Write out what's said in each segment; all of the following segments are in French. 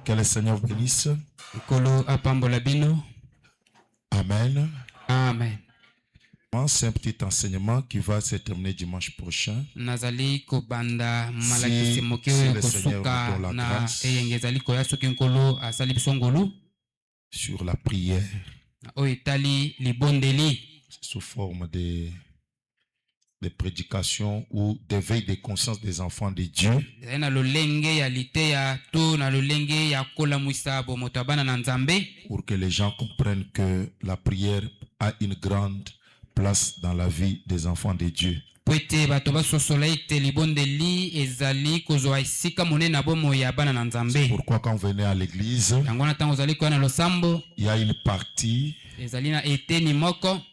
Que le Seigneur vous bénisse. Amen. Amen. C'est un petit enseignement qui va se terminer dimanche prochain. Si le Seigneur nous donne la grâce sur la prière sous forme de prédication ou d'éveil de conscience des enfants de Dieu. Pour que les gens comprennent que la prière a une grande place dans la vie des enfants de Dieu. C'est pourquoi quand vous venez à l'église, il y a une partie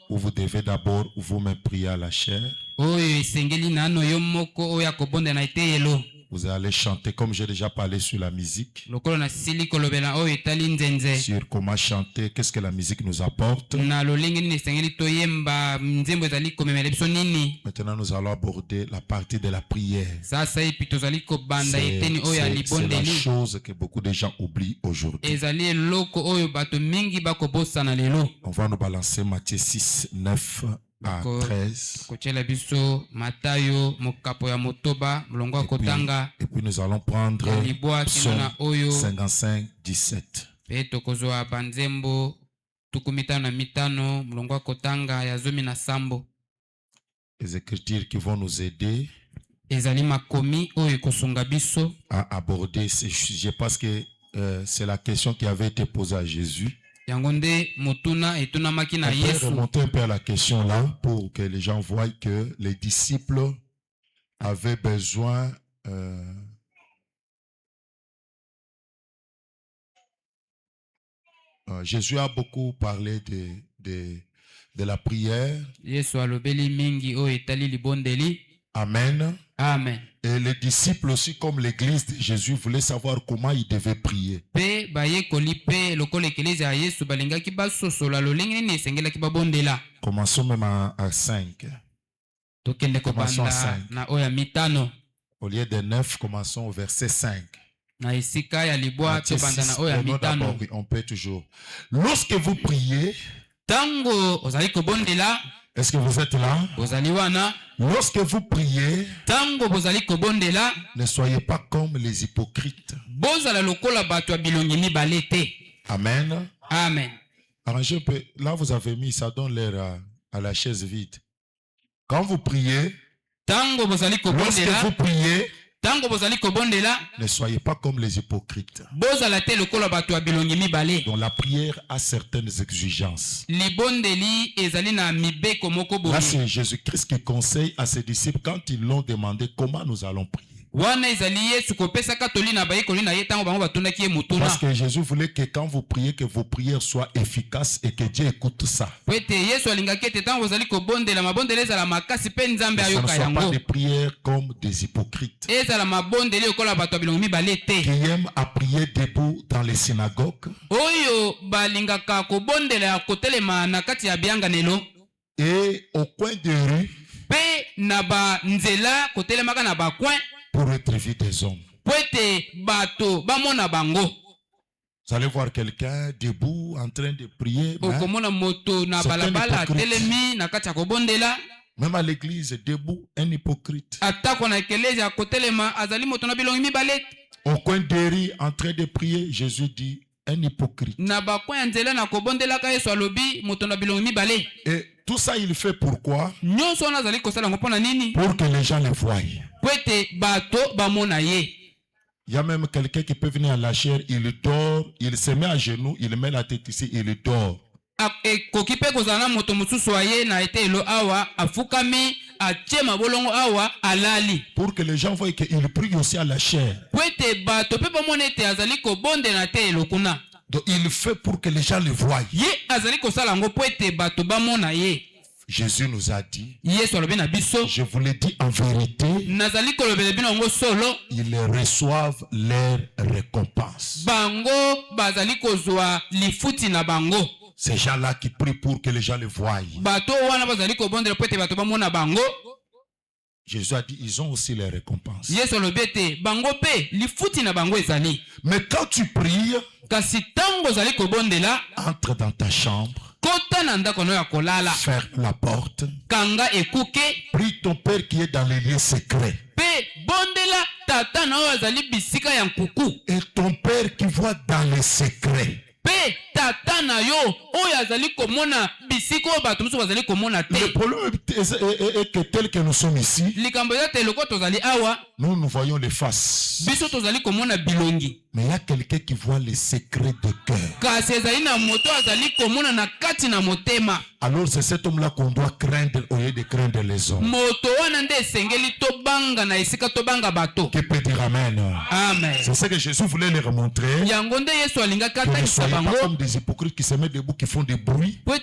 où vous devez d'abord vous-même prier à la chair. Vous allez chanter, comme j'ai déjà parlé sur la musique, sur comment chanter, qu'est-ce que la musique nous apporte. Maintenant, nous allons aborder la partie de la prière. C'est la chose que beaucoup de gens oublient aujourd'hui. On va nous balancer Matthieu 6, 9 à 13. Et puis nous allons prendre Psaume 55, 17. Les écritures qui vont nous aider à aborder ces sujets parce que c'est la question qui avait été posée à Jésus. On peut remonter un peu à la question là pour que les gens voient que les disciples avaient besoin Jésus a beaucoup parlé de la prière. Amen. Amen. Et les disciples aussi, comme l'église de Jésus, voulaient savoir comment ils devaient prier. Commençons même à 5. Commençons à 5. Au lieu de 9, commençons au verset 5. Matthieu 6, on peut toujours. Lorsque vous priez, est-ce que vous êtes là? Lorsque vous priez, ne soyez pas comme les hypocrites. Amen. Amen. Arrangez un peu. Là, vous avez mis, ça donne l'air à la chaise vide. Quand vous priez, lorsque vous priez, ne soyez pas comme les hypocrites. Donc la prière a certaines exigences. Là, c'est Jésus-Christ qui conseille à ses disciples quand ils l'ont demandé comment nous allons prier. Parce que Jésus voulait que quand vous priez, que vos prières soient efficaces et que Dieu écoute ça. Ça ne soit pas des prières comme des hypocrites qui aiment à prier debout dans les synagogues et au coin de rue pour être vu des hommes. Vous allez voir quelqu'un debout en train de prier. Même à l'église, debout, un hypocrite. Au coin de rue en train de prier, Jésus dit un hypocrite. Et tout ça, il fait pourquoi? Pour que les gens le voient. Il y a même quelqu'un qui peut venir à la chair, il dort, il se met à genoux, il met la tête ici, il dort. Pour que les gens voient qu'il prie aussi à la chair. Donc il fait pour que les gens le voient. Jésus nous a dit, je vous l'ai dit en vérité, ils reçoivent leur récompense. Ces gens-là qui prient pour que les gens le voient. Jésus a dit, ils ont aussi les récompenses. Mais quand tu pries, entre dans ta chambre, ferme la porte, prie ton Père qui est dans les lieux secrets. Et ton Père qui voit dans les secrets. Le problème est que tel que nous sommes ici, nous voyons les faces. Mais il y a quelqu'un qui voit les secrets de cœur. Alors c'est cet homme-là qu'on doit craindre au lieu de craindre les hommes. Qui peut dire amen? Amen. C'est ce que Jésus voulait leur montrer. Que ne soyez pas comme des hypocrites qui se mettent debout, qui font des bruits. Mais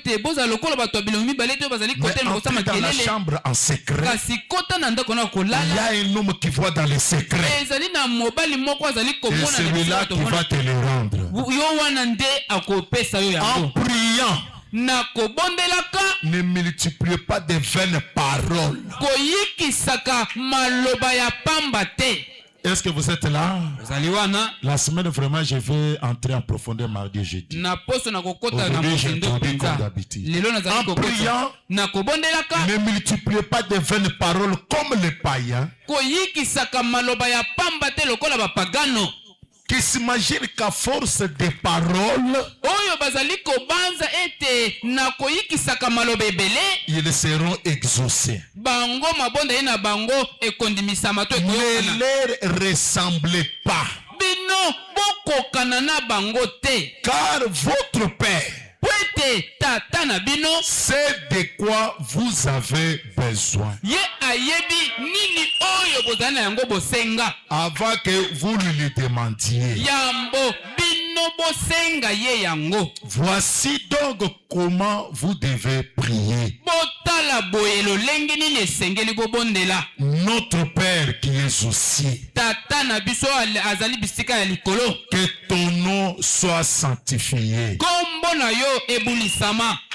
entrez dans la chambre en secret. Il y a un homme qui voit dans les secrets. Et celui-là qui va te les rendre. En priant, ne multipliez pas de vaines paroles. Est-ce que vous êtes là? La semaine, vraiment, je vais entrer en profondeur mardi et jeudi. Aujourd'hui, j'ai introduit comme d'habitude. En priant, ne multipliez pas de vaines paroles comme les païens qui s'imaginent qu'à force de paroles, ils seront exaucés. Ne leur ressemblez pas. Car votre Père c'est de quoi vous avez besoin avant que vous lui demandiez. Voici donc comment vous devez prier. Notre Père qui est aux cieux, que ton nom soit sanctifié,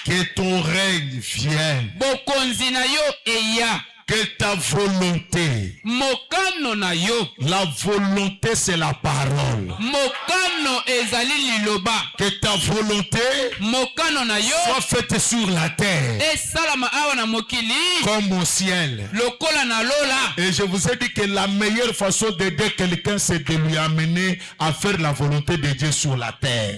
que ton règne vienne, que ta volonté, la volonté c'est la parole, que ta volonté soit faite sur la terre comme au ciel. Et je vous ai dit que la meilleure façon d'aider quelqu'un c'est de lui amener à faire la volonté de Dieu sur la terre.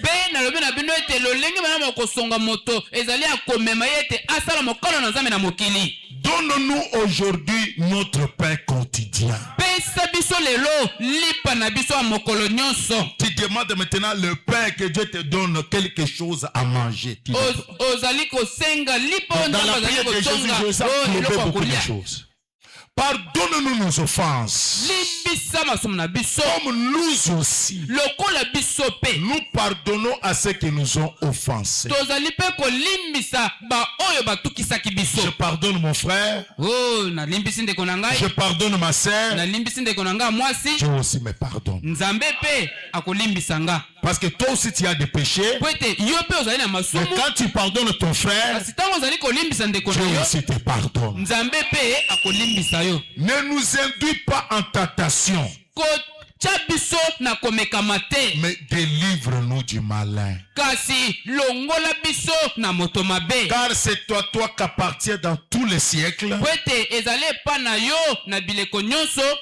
Donne-nous aujourd'hui notre pain quotidien. Tu demandes maintenant le pain que Dieu te donne quelque chose à manger. Dans la prière de Jésus, je vais englober beaucoup de choses. Pardonne-nous nos offenses. Comme nous aussi, nous pardonnons à ceux qui nous ont offensés. Je pardonne mon frère. Je pardonne ma sœur. Dieu aussi me pardonne. Parce que toi aussi tu as des péchés. Mais quand tu pardonnes ton frère, Dieu aussi te pardonne. Ne nous induis pas en tentation, mais délivre-nous du malin. Car c'est toi qu'appartient dans tous les siècles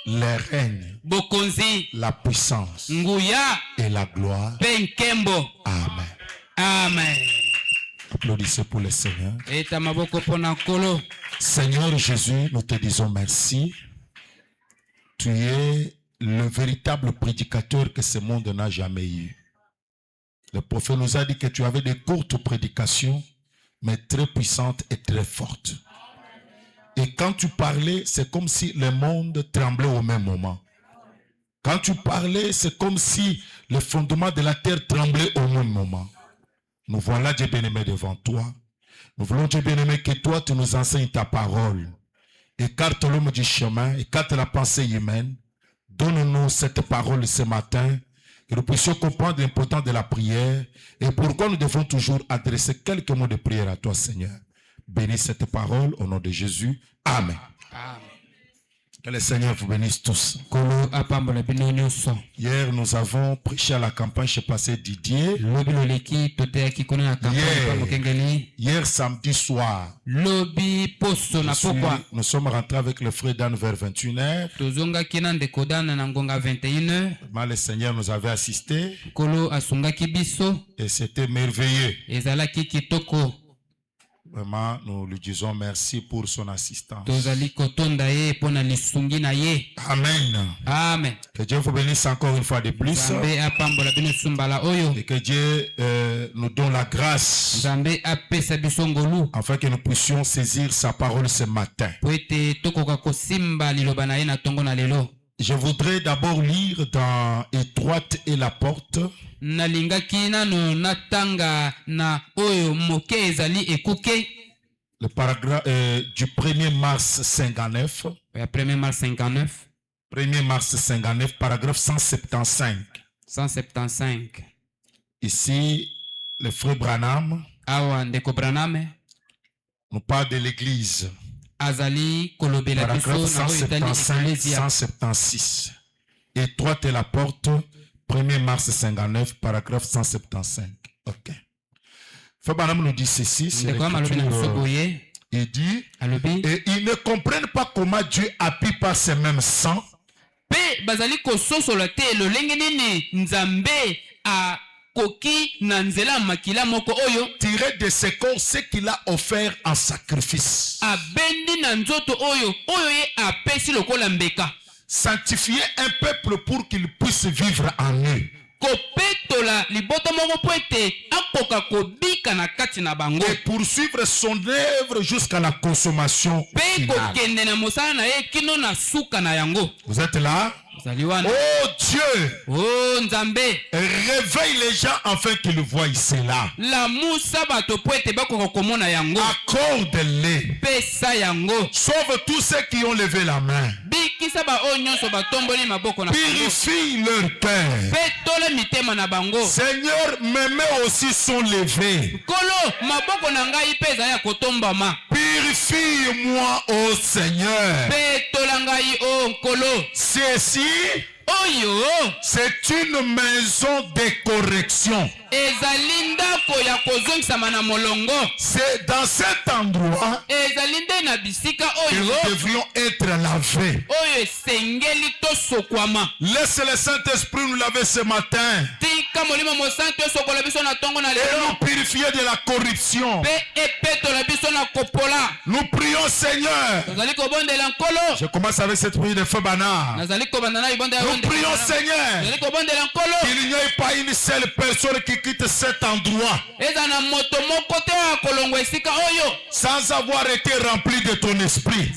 le règne, la puissance et la gloire. Amen. Amen. Applaudissez pour le Seigneur. Seigneur Jésus, nous te disons merci. Tu es le véritable prédicateur que ce monde n'a jamais eu. Le prophète nous a dit que tu avais des courtes prédications, mais très puissantes et très fortes. Et quand tu parlais, c'est comme si le monde tremblait au même moment. Quand tu parlais, c'est comme si le fondement de la terre tremblait au même moment. Nous voilà, Dieu bien-aimé, devant toi. Nous voulons, Dieu bien-aimé, que toi, tu nous enseignes ta parole. Écarte l'homme du chemin, écarte la pensée humaine. Donne-nous cette parole ce matin, que nous puissions comprendre l'importance de la prière et pourquoi nous devons toujours adresser quelques mots de prière à toi, Seigneur. Bénis cette parole au nom de Jésus. Amen. Amen. Que le Seigneur vous bénisse tous. Hier, nous avons prêché à la campagne chez Pasteur Didier. Hier samedi soir, nous sommes rentrés avec le frère Dan vers 21h. Le Seigneur nous avait assisté. Et c'était merveilleux. Vraiment, nous lui disons merci pour son assistance. Amen. Amen. Que Dieu vous bénisse encore une fois de plus. Et que Dieu nous donne la grâce afin que nous puissions saisir sa parole ce matin. Je voudrais d'abord lire dans Étroite et la porte. Le paragraphe du 1er mars 59. 1er mars 59. 1er mars 59, paragraphe 175. 175. Ici, le frère Branham nous parle de l'église. Paragraphe 175, 176. Étroite est la porte, 1er mars 59, paragraphe 175. Ok. Frère Branham nous dit ceci, c'est l'écriture. Il dit, et ils ne comprennent pas comment Dieu a pu par ce même sang tirer de ses corps ce qu'il a offert en sacrifice. Sanctifier un peuple pour qu'il puisse vivre en eux. Et poursuivre son œuvre jusqu'à la consommation finale. Vous êtes là? Oh Dieu, réveille les gens afin qu'ils voient cela. Accorde-les. Sauve tous ceux qui ont levé la main. Purifie leur cœur. Seigneur, mes mains aussi sont levées. Purifie-moi, ô Seigneur. Ceci, c'est une maison de correction. C'est dans cet endroit que nous devrions être lavés. Laisse le Saint-Esprit nous laver ce matin et nous purifier de la corruption. Nous prions, Seigneur. Je commence avec cette prière de Feu Bana. Nous prions, Seigneur, qu'il n'y ait pas une seule personne qui quitte cet endroit sans avoir été rempli de ton esprit.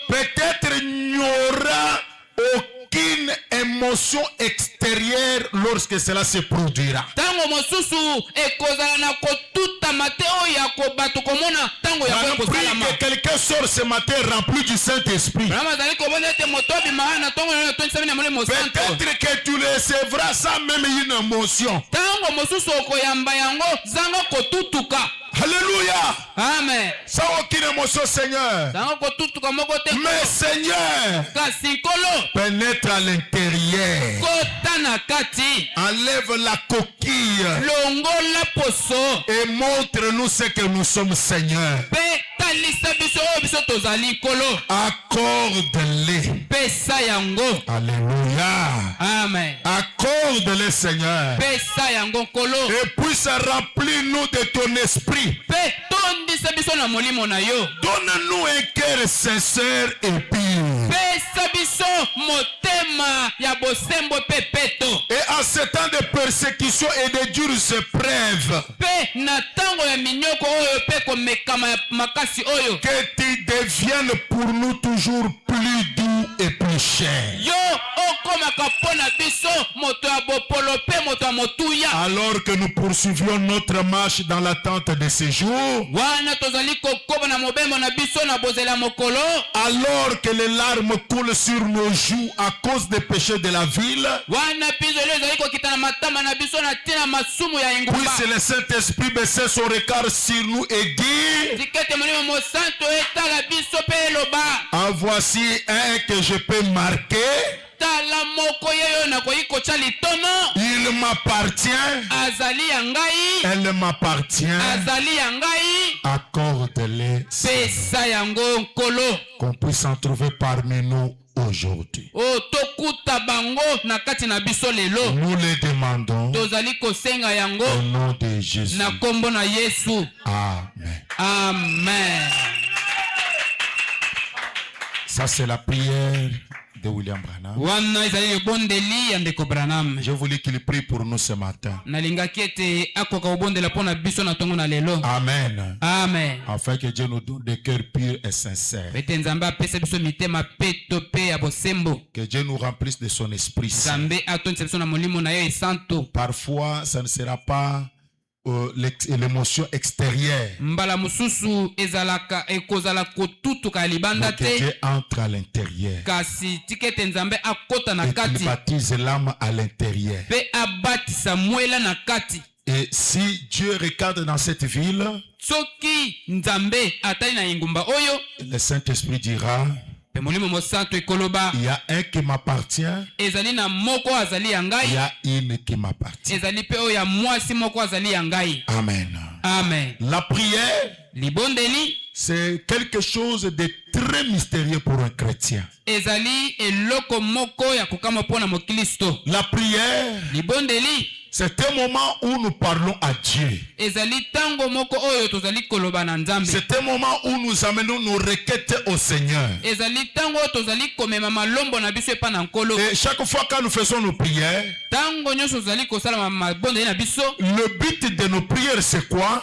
Peut-être il n'y aura aucune émotion extérieure lorsque cela se produira. Je prie que quelqu'un sorte ce matin rempli du Saint-Esprit. Peut-être que tu le recevras sans même une émotion. Alléluia. Amen. Sans aucune émotion, Seigneur. Mais Seigneur, pénètre à l'intérieur. Enlève la coquille et montre-nous ce que nous sommes, Seigneur. Accorde-les. Alléluia. Amen. Accorde-les, Seigneur. Et puisse remplir-nous de ton esprit. Donne-nous un cœur sincère et pur. Et en ce temps de persécution et de dures épreuves, que tu deviennes pour nous toujours plus doux et plus cher. alors que nous poursuivions notre marche dans l'attente de ces jours, alors que les larmes coulent sur nos joues à cause des péchés de la ville, puisse le Saint-Esprit baisser son regard sur nous et dire: ah, voici un que je peux marquer. Il m'appartient. Elle m'appartient. Accorde-les qu'on puisse en trouver parmi nous aujourd'hui. Nous les demandons au nom de Jésus. Amen. Amen. Ça, c'est la prière de William Branham. Je voulais qu'il prie pour nous ce matin. Amen. Amen. Afin que Dieu nous donne des cœurs purs et sincères. Que Dieu nous remplisse de son esprit saint. Parfois, ça ne sera pas l'émotion extérieure. Mais que Dieu entre à l'intérieur. Et qu'il baptise l'âme à l'intérieur. Et si Dieu regarde dans cette ville, le Saint-Esprit dira: il y a un qui m'appartient. Il y a une qui m'appartient. Amen. Amen. La prière, c'est quelque chose de très mystérieux pour un chrétien. La prière, c'est un moment où nous parlons à Dieu. C'est un moment où nous amenons nos requêtes au Seigneur. Et chaque fois que nous faisons nos prières, le but de nos prières, c'est quoi?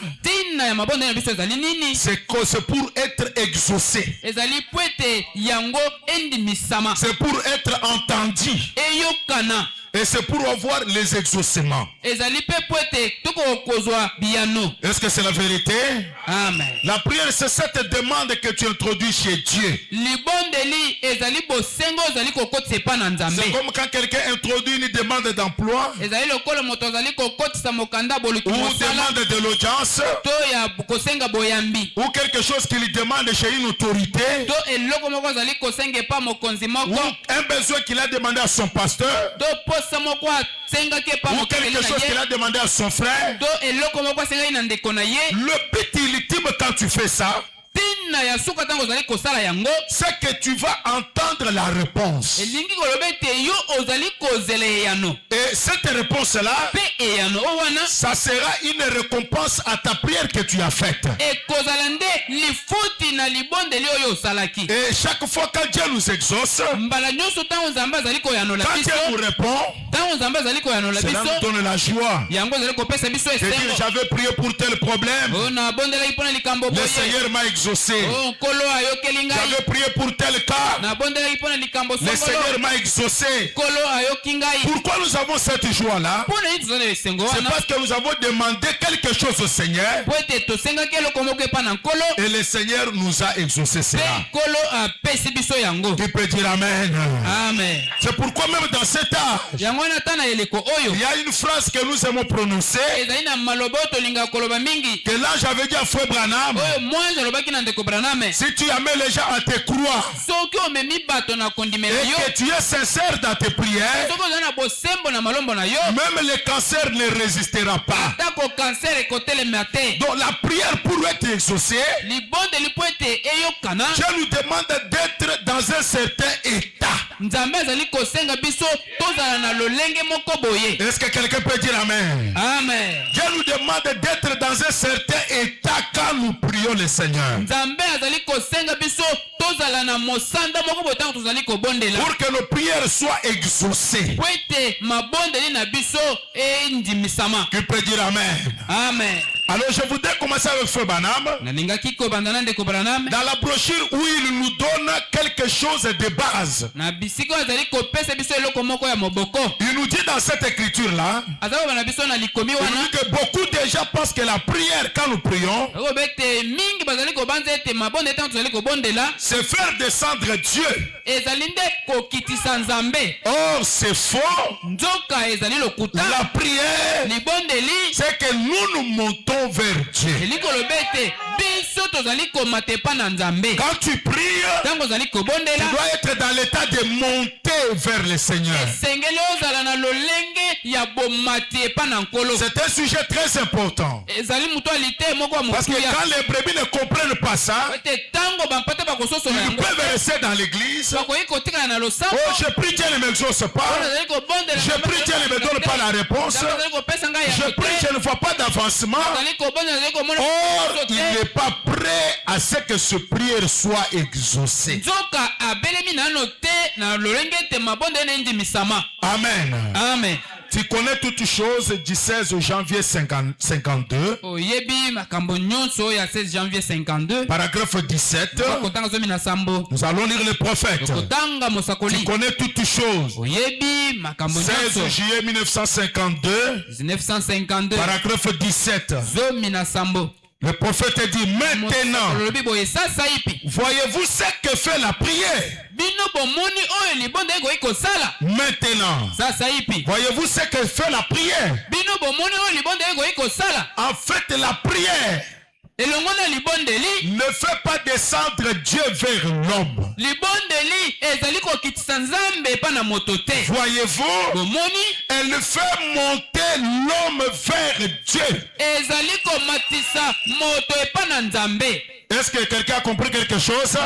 C'est pour être exaucé. C'est pour être entendu. Et c'est pour avoir les exaucements. Est-ce que c'est la vérité? Amen. La prière, c'est cette demande que tu introduis chez Dieu. C'est comme quand quelqu'un introduit une demande d'emploi ou demande de l'audience ou quelque chose qu'il demande chez une autorité ou un besoin qu'il a demandé à son pasteur ou quelque chose qu'il a demandé à son frère. Le but ultime quand tu fais ça, c'est que tu vas entendre la réponse. Et cette réponse-là, ça sera une récompense à ta prière que tu as faite. Et chaque fois que Dieu nous exauce, quand Dieu nous répond, cela nous donne la joie de dire: j'avais prié pour tel problème, le Seigneur m'a exaucé. J'avais prié pour tel cas, le Seigneur m'a exaucé. Pourquoi nous avons cette joie-là? C'est parce que nous avons demandé quelque chose au Seigneur et le Seigneur nous a exaucé cela. Tu peux dire Amen. Amen. C'est pourquoi même dans cet âge, il y a une phrase que nous aimons prononcer, que là j'avais dit à Frère Branham: si tu amènes les gens à te croire et que tu es sincère dans tes prières, même le cancer ne résistera pas. Donc la prière pour être exaucée, Dieu nous demande d'être dans un certain état. Est-ce que quelqu'un peut dire Amen? Amen. Dieu nous demande d'être dans un certain état quand nous prions le Seigneur. Pour que nos prières soient exaucées. Tu peux dire Amen. Amen. Alors je voudrais commencer avec Frère Branham. Dans la brochure où il nous donne quelque chose de base. Il nous dit dans cette écriture là. Il nous dit que beaucoup de gens pensent que la prière quand nous prions, c'est faire descendre Dieu. Or c'est faux. La prière, c'est que nous montons vers Dieu. Quand tu pries, tu dois être dans l'état de monter vers le Seigneur. C'est un sujet très important. Parce que quand les brebis ne comprennent pas ça, ils peuvent rester dans l'église. Oh, je prie, Dieu ne m'exauce pas. Je prie, Dieu ne me donne pas la réponse. Je prie, je ne vois pas d'avancement. Or, il n'est pas prêt à ce que ce prière soit exaucée. Amen. Amen. Tu connais toutes choses du 16 janvier 52. Paragraphe 17. Nous allons lire le prophète. Tu connais toutes choses. 16 juillet 1952. Paragraphe 17. Le prophète dit maintenant. Voyez-vous ce que fait la prière? Maintenant. Voyez-vous ce que fait la prière? En fait, la prière ne fait pas descendre Dieu vers l'homme. Voyez-vous, elle fait monter l'homme vers Dieu. Est-ce que quelqu'un a compris quelque chose?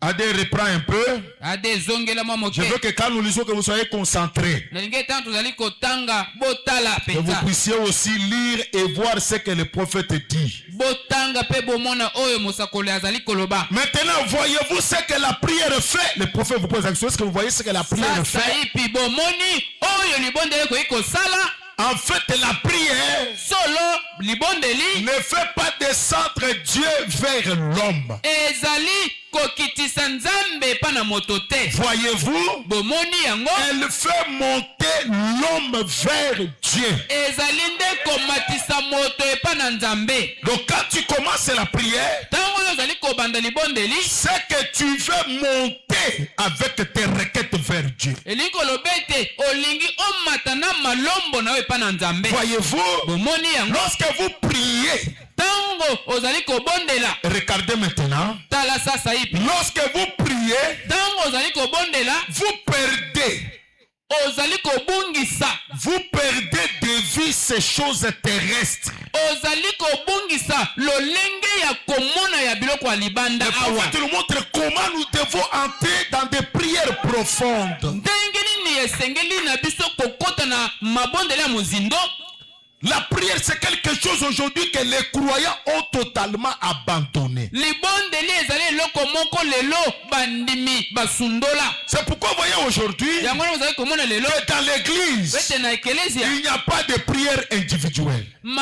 Adé, reprend un peu. Je veux que quand nous lisons, que vous soyez concentrés. Que vous puissiez aussi lire et voir ce que le prophète dit. Maintenant, voyez-vous ce que la prière fait? Le prophète vous pose la question. Est-ce que vous voyez ce que la prière fait? En fait, la prière ne fait pas descendre Dieu vers l'homme. Voyez-vous, elle fait monter l'homme vers Dieu. Donc quand tu commences la prière, c'est que tu veux monter avec tes requêtes vers Dieu. Voyez-vous, lorsque vous priez, regardez maintenant. Lorsque vous priez, vous perdez. Vous perdez de vue ces choses terrestres. Le prophète nous montre comment nous devons entrer dans des prières profondes. La prière, c'est quelque chose aujourd'hui que les croyants ont totalement abandonné. C'est pourquoi vous voyez aujourd'hui que dans l'église, il n'y a pas de prière individuelle. Il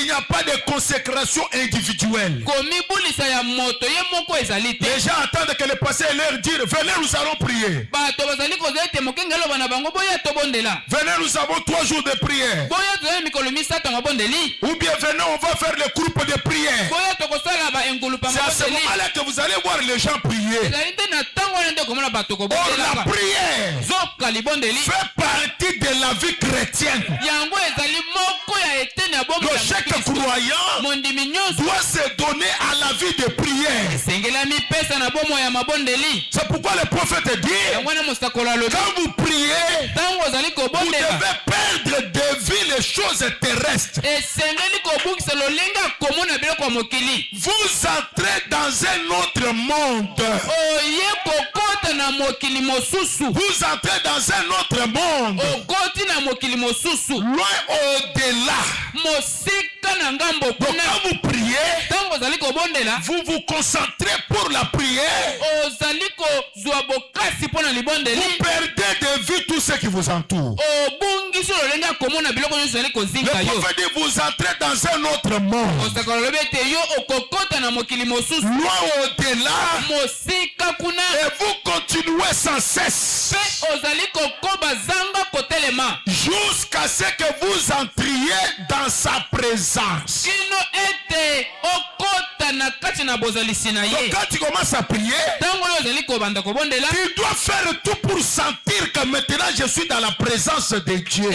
n'y a pas de consécration individuelle. Les gens attendent que le pasteur leur dise: venez, nous allons prier. Venez, nous avons 3 jours de prière. Ou bien venez, on va faire le groupe de prière. C'est à ce moment-là que vous allez voir les gens prier. Or, la prière fait partie de la vie chrétienne. Donc chaque croyant doit se donner à la vie de prière. C'est pourquoi le prophète dit: quand vous priez, vous devez perdre de vue les choses terrestres. Vous entrez dans un autre monde. Vous entrez dans un autre monde. Loin au-delà. Donc quand vous priez, vous vous concentrez pour la prière. Vous perdez de vue tout ce qui vous entoure. Le prophète dit vous entrez dans un autre monde. Loin au-delà. Et vous continuez sans cesse. Jusqu'à ce que vous entriez dans sa présence. Donc quand tu commences à prier, tu dois faire tout pour sentir que maintenant je suis dans la présence de Dieu.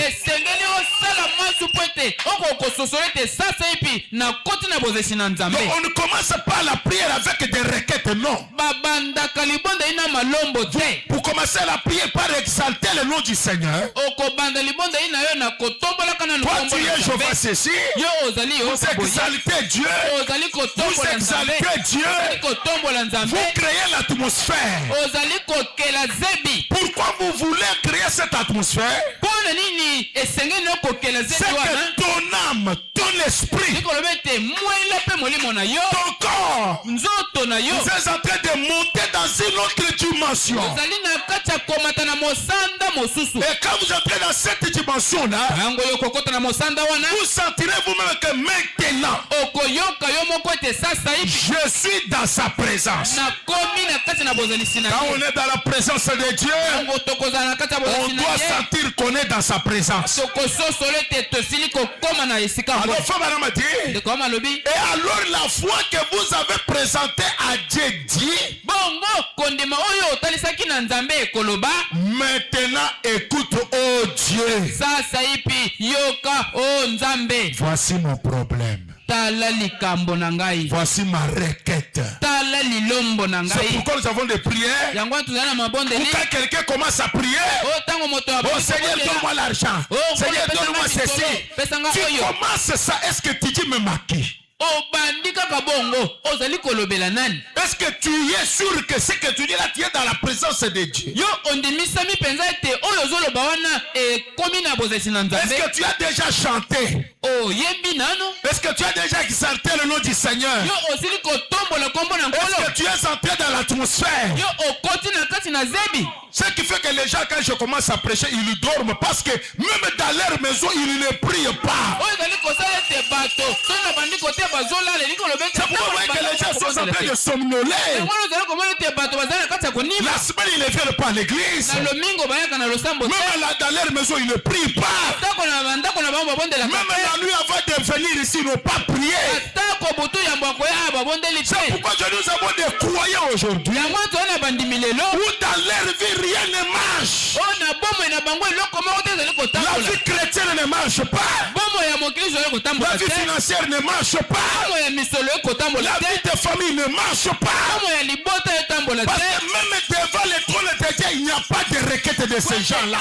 Donc on ne commence pas la prière avec des requêtes, non. Pour commencer la prière par exalter le nom du Seigneur. Toi tu es Jéhovah ceci. Vous exaltez Dieu. Vous exaltez Dieu. Vous créez l'atmosphère. Pourquoi vous voulez créer cette atmosphère? C'est que ton âme, ton esprit, ton corps, vous êtes en train de monter dans une autre dimension. Et quand vous entrez dans cette dimension-là, vous sentirez vous-même que maintenant, je suis dans sa présence. Quand on est dans la présence de Dieu, on doit sentir qu'on est dans sa présence. Alors, et alors la foi que vous avez présentée à Dieu dit, maintenant écoute, oh Dieu, voici mon problème. Voici ma requête. C'est pourquoi nous avons des prières. Quand quelqu'un commence à prier, oh Seigneur, donne-moi l'argent. Seigneur, donne-moi ceci. Tu commences ça, est-ce que tu dis me maquille? Est-ce que tu es sûr que ce que tu dis là, tu es dans la présence de Dieu? Est-ce que tu as déjà chanté? Est-ce que tu as déjà exalté le nom du Seigneur? Est-ce que tu es entré dans l'atmosphère? Ce qui fait que les gens, quand je commence à prêcher, ils dorment parce que même dans leur maison, ils ne prient pas. C'est pourquoi vous voyez que les gens sont en train de somnoler. La semaine, ils ne viennent pas à l'église. Même là, dans leur maison, ils ne prient pas. Même la nuit avant de venir ici, ils n'ont pas prié. C'est pourquoi nous avons des croyants aujourd'hui où dans leur vie, rien ne marche. La vie chrétienne ne marche pas. La vie financière ne marche pas. La vie de famille ne marche pas. Parce que même devant les trônes de Dieu, il n'y a pas de requête de ces gens-là.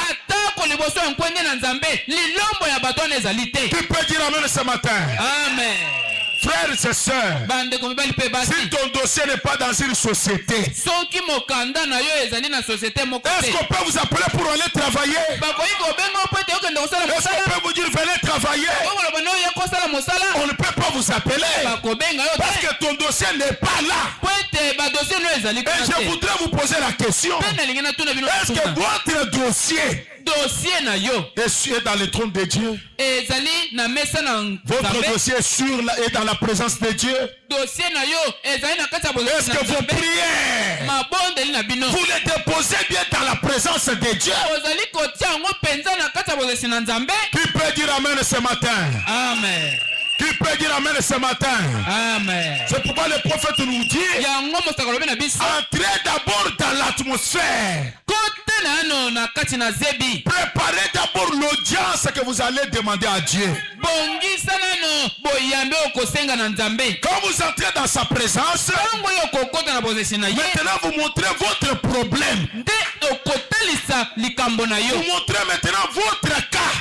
Tu peux dire amen ce matin. Amen. Frères et sœurs, si ton dossier n'est pas dans une société, est-ce qu'on peut vous appeler pour aller travailler? Est-ce qu'on peut vous dire venez travailler? On ne peut pas vous appeler parce que ton dossier n'est pas là. Et je voudrais vous poser la question, est-ce que votre dossier est dans le trône de Dieu? Votre dossier est dans la présence de Dieu? Est-ce que vos prières, vous les déposez bien dans la présence de Dieu? Qui peut dire amen ce matin? Amen. Qui peut dire amen ce matin? Amen. C'est pourquoi le prophète nous dit, entrez d'abord dans l'atmosphère. Préparez d'abord l'audience que vous allez demander à Dieu. Quand vous entrez dans sa présence, maintenant vous montrez votre problème. Vous montrez maintenant votre cas.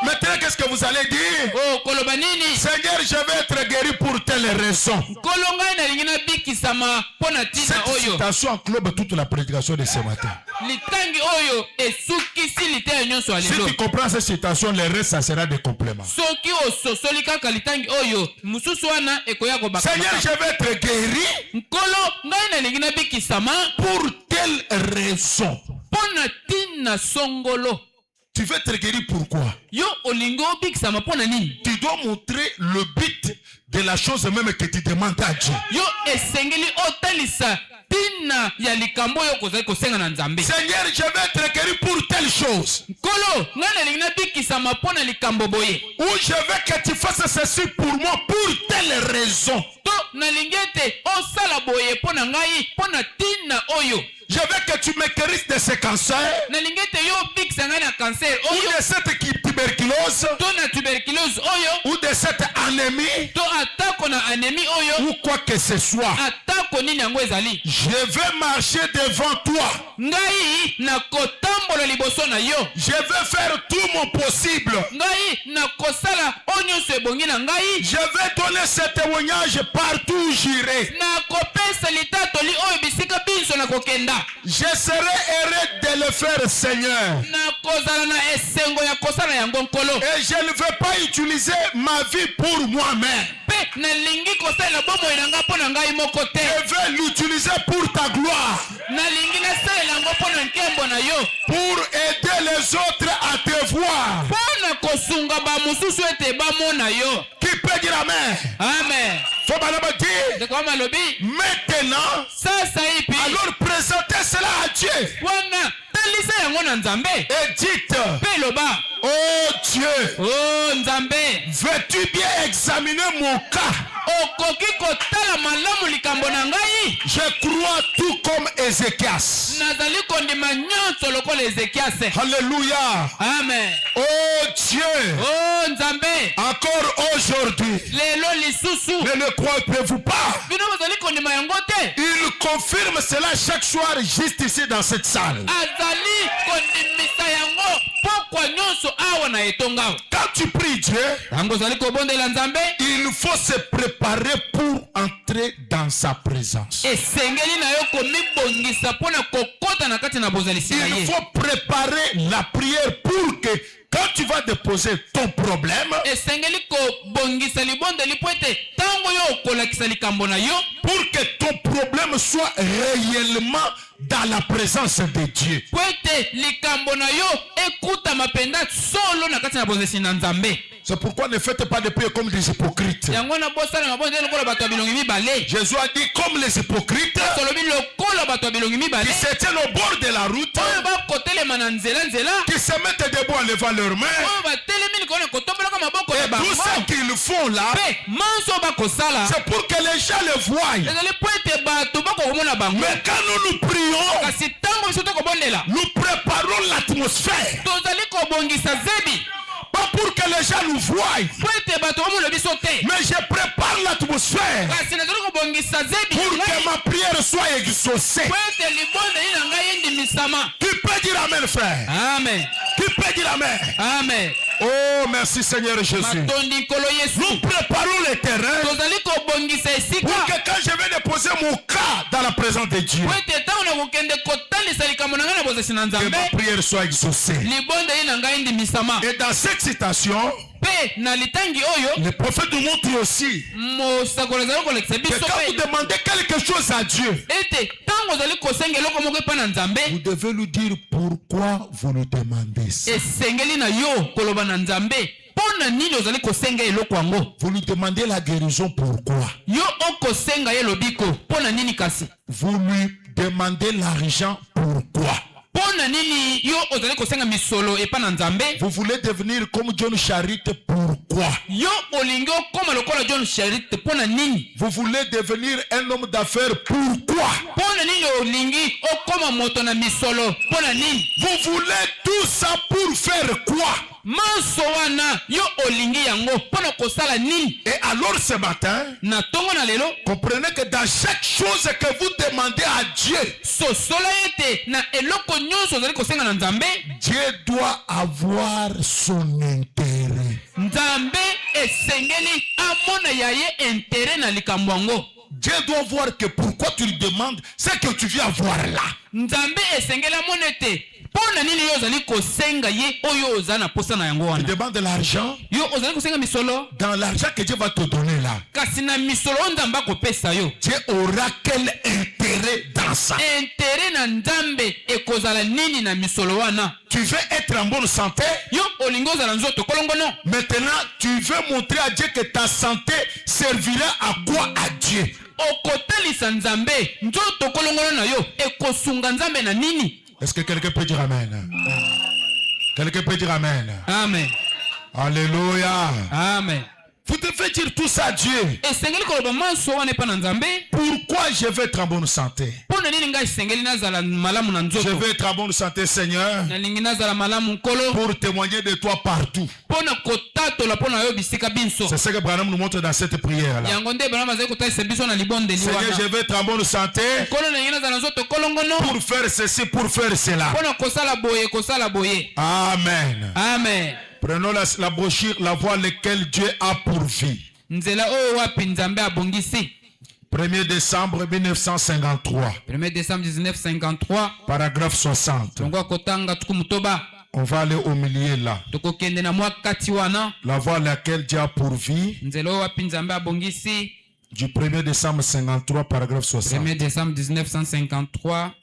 Maintenant, qu'est-ce que vous allez dire? Seigneur, je vais être guéri pour telle raison. Cette citation englobe toute la prédication de ce matin. Si tu comprends cette citation, le reste, ça sera des compléments. Seigneur, je vais être guéri pour telle raison. tina songolo. Tu veux te guérir pourquoi? Yo olingo bikisa mapona nini? Tu dois montrer le but de la chose même que tu demandes à Dieu. Yo esengeli otalisa tina ya likambo yo kozali kosenga na Nzambe. Seigneur, je vais te guérir pour telle chose. Kolo, ngana lingina bikisa mapona likambo boye. Ou je veux que tu fasses ceci pour moi pour telle raison. To na lingete osala boye pona ngai pona tina oyo. Je veux que tu me guérisses de ce cancer. Na lingete yo bikisa ngana na cancer oyo. Ou de cette tuberculose. To na tuberculose oyo. Ou de cette anémie. To atako na anémie oyo. Ou quoi que ce soit. Atako nini yango ezali. Je vais marcher devant toi. Ngai na kotambola liboso na yo. Je vais faire tout mon possible. Ngai na kosala onyoso ebongi na ngai. Je vais donner ce témoignage partout où j'irai. Na kopesa litatoli oyo bisika biso na kokenda. Je serai heureux de le faire, Seigneur. Na kozala na esengo ya kosala yango nkolo. Et je ne veux pas utiliser ma vie pour moi-même. Pe na lingi kosala bomoi na nga pona ngai moko te. Je veux l'utiliser pour ta gloire. Na lingi na sala yango pona nkembo na yo. Pour aider les autres à te voir. Pona kosunga ba mususu ete ba mona yo. Qui peut dire amen? Amen. Faut me dire. Maintenant, alors présentez cela à Dieu. Et dites, oh Dieu, oh Nzambe, veux-tu bien examiner mon cas? Je crois tout comme Ézéchias. Alléluia. Amen. Oh Dieu, oh Nzambe, encore aujourd'hui, ne le croyez-vous pas? Il confirme cela chaque soir juste ici dans cette salle. Quand tu pries Dieu, il faut se préparer pour entrer dans sa présence. Il faut préparer la prière pour que quand tu vas déposer ton problème, pour que ton problème soit réellement dans la présence de Dieu. C'est pourquoi ne faites pas de prière comme des hypocrites. Jésus a dit comme les hypocrites qui se tiennent au bord de la route, qui se mettent debout en levant leurs mains. Et tout ce qu'ils font là, c'est pour que les gens le voient. Mais quand nous prions, nous préparons l'atmosphère. Pas pour que les gens nous voient, mais je prépare l'atmosphère pour que ma prière soit exaucée. Qui peut dire amen, frère? Amen. Qui peut dire amen? Amen. Oh, merci Seigneur Jésus. Nous préparons le terrain pour que quand je vais déposer mon cas dans la présence de Dieu, que ma prière soit exaucée. Et dans cette citation, le prophète nous montre aussi que quand vous demandez quelque chose à Dieu, vous devez lui dire pourquoi vous le demandez ça. Vous lui demandez la guérison, pourquoi? Vous lui demandez l'argent, pourquoi? Vous voulez devenir comme John Charit, pourquoi? Vous voulez devenir un homme d'affaires, pourquoi? Vous voulez tout ça pour faire quoi? Et alors ce matin, comprenez que dans chaque chose que vous demandez à Dieu, Dieu doit avoir son intérêt. Dieu doit voir que pourquoi tu lui demandes ce que tu viens voir là. Il demande de l'argent. Dans l'argent que Dieu va te donner là, Dieu aura quel intérêt dans dans ça? Intérêt na nzambe ekozala nini na misolo wana? Tu veux être en bonne santé? Yo olingo za nzoto kolongono. Maintenant, tu veux montrer à Dieu que ta santé servira à quoi à Dieu? Okotalisa nzambe nzoto kolongono na yo ekosunga nzambe na nini? Est-ce que quelqu'un peut dire amen? Quelqu'un peut dire amen? Amen. Alléluia. Amen. Vous devez dire tout ça à Dieu. Pourquoi je veux être en bonne santé? Je veux être en bonne santé, Seigneur, pour témoigner de toi partout. C'est ce que Branham nous montre dans cette prière là. Seigneur, je veux être en bonne santé pour faire ceci, pour faire cela. Amen. Amen. Prenons la brochure, la voie laquelle Dieu a pourvu. 1er décembre 1953. 1er décembre 1953. Paragraphe 60. On va aller au milieu là. La voie laquelle Dieu a pourvu. Du 1er décembre 1953, paragraphe 60. 1er décembre 1953.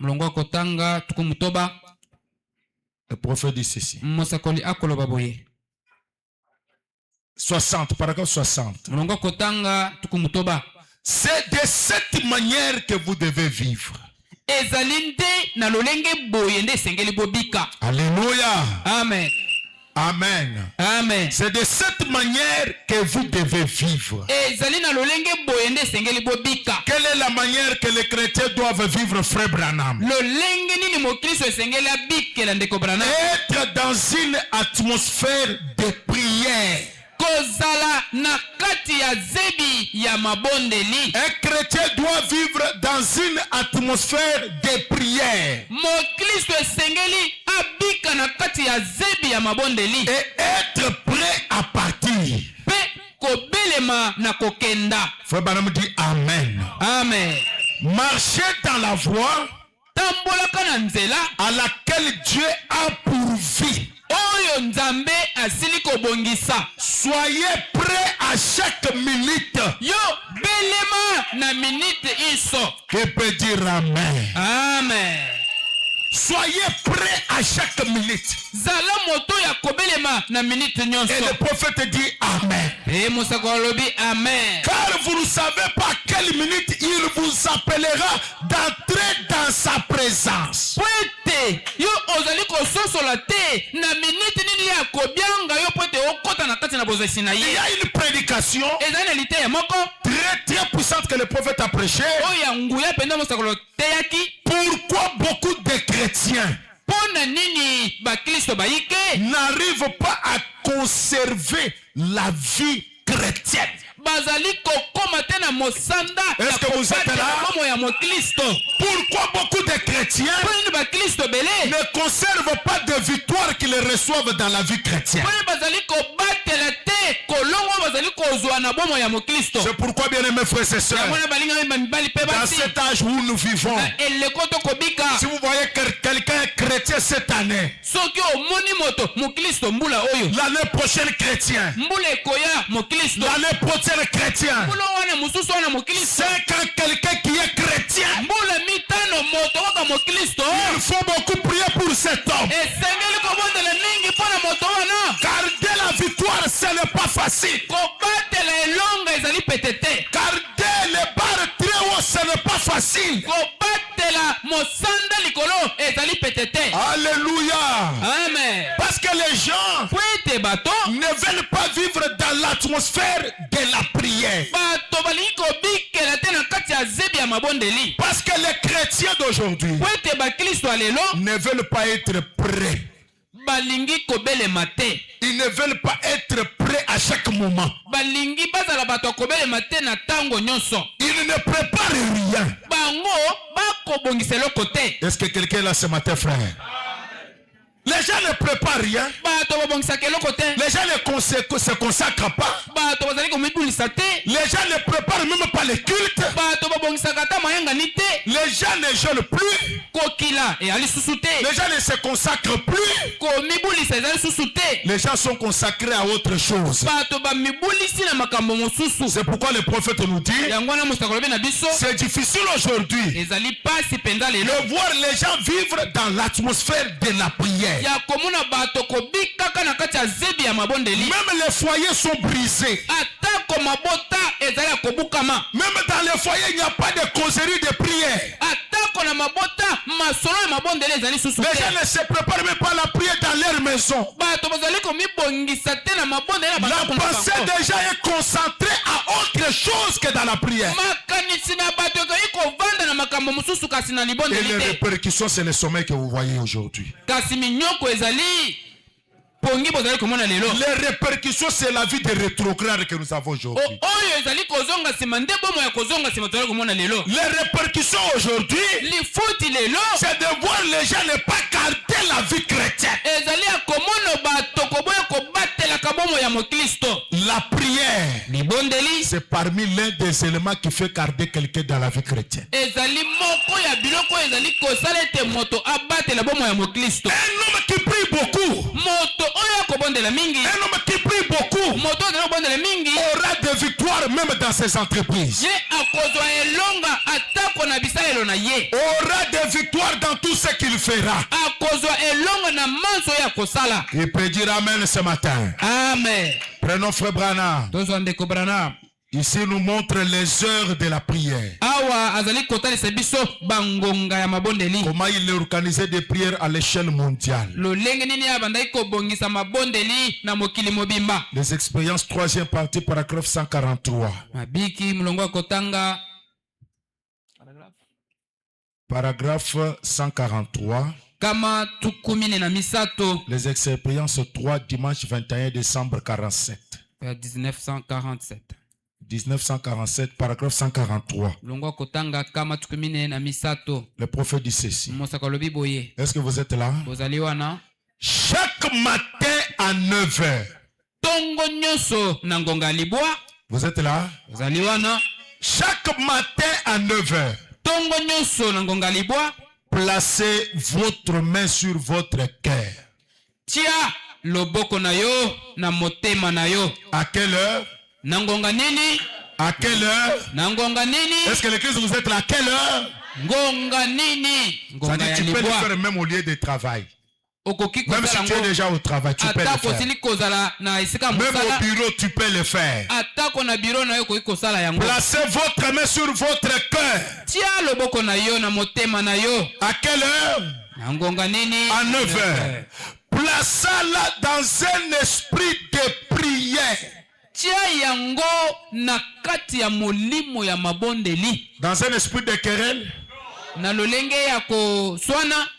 Le prophète dit ceci. 60, paragraphe 60. C'est de cette manière que vous devez vivre. Alléluia. Amen. Amen. Amen. C'est de cette manière que vous devez vivre. Quelle est la manière que les chrétiens doivent vivre, frère Branham? Être dans une atmosphère de prière. Un chrétien doit vivre dans une atmosphère de prière. Et être prêt à partir. Frère Branham dit Amen. Amen. Marchez dans la voie à laquelle Dieu a pourvu. Soyez prêts à chaque minute. Qui peut dire Amen? Amen. Soyez prêts à chaque minute. Et le prophète dit Amen. Amen. Car vous ne savez pas à quelle minute il vous appellera d'entrer dans sa présence. Il y a une prédication très puissante que le prophète a prêché. Pourquoi beaucoup de chrétiens n'arrivent pas à conserver la vie chrétienne? Est-ce que vous êtes là? Pourquoi beaucoup de chrétiens ne conservent pas de victoire qu'ils reçoivent dans la vie chrétienne? C'est pourquoi, bien aimés frères et sœurs, dans cet âge où nous vivons, si vous voyez que quelqu'un est chrétien cette année, l'année prochaine chrétien, l'année prochaine chrétien, 5 ans quelqu'un qui est chrétien, il faut beaucoup prier pour cet homme. Garder la victoire, ce n'est pas facile. Garder les barres très haut, ce n'est pas facile. Alléluia. Amen. Parce que les gens ne veulent pas vivre dans l'atmosphère de la prière. Parce que les chrétiens d'aujourd'hui ne veulent pas être prêts. Ils ne veulent pas être prêts à chaque moment. Ils ne préparent rien. Est-ce que quelqu'un est là ce matin, frère? Les gens ne préparent rien. Les gens ne se consacrent pas. Les gens ne préparent même pas les cultes. Les gens ne jeûnent plus. Les gens ne se consacrent plus. Les gens sont consacrés à autre chose. C'est pourquoi le prophète nous dit, c'est difficile aujourd'hui de voir les gens vivre dans l'atmosphère de la prière. Même les foyers sont brisés. Même dans les foyers, il n'y a pas de causerie de prière. Les gens ne se préparent même pas à la prière dans leur maison. La pensée des gens est concentrée à autre chose que dans la prière. Et les répercussions, c'est le sommeil que vous voyez aujourd'hui. Les répercussions, c'est la vie de rétrograde que nous avons aujourd'hui. Les répercussions aujourd'hui, c'est de voir les gens ne pas garder la vie chrétienne. La prière, c'est parmi l'un des éléments qui fait garder quelqu'un dans la vie chrétienne. Un homme qui prie beaucoup, un homme qui prie beaucoup aura des victoires même dans ses entreprises. Aura des victoires dans tout ce qu'il fera. Il peut dire amen ce matin. Amen. Prenons Frère Branham. Ici nous montre les heures de la prière. Comment il organisait des prières à l'échelle mondiale. Les expériences, troisième partie, paragraphe 143. Paragraphe 143. Les expériences 3, dimanche 21 décembre 47. 1947, paragraphe 143. Le prophète dit ceci. Est-ce que vous êtes là? Chaque matin à 9h. Vous êtes là? Chaque matin à 9h. Placez votre main sur votre cœur. À quelle heure? À quelle heure? Est-ce que l'église vous êtes là? À quelle heure? Ça dit, tu peux le faire même au lieu de travail. Même si tu es déjà au travail, tu peux le faire. Même au bureau, tu peux le faire. Placez votre main sur votre cœur. À quelle heure? À 9h. Placez-la dans un esprit de prière. Dans un esprit de querelle.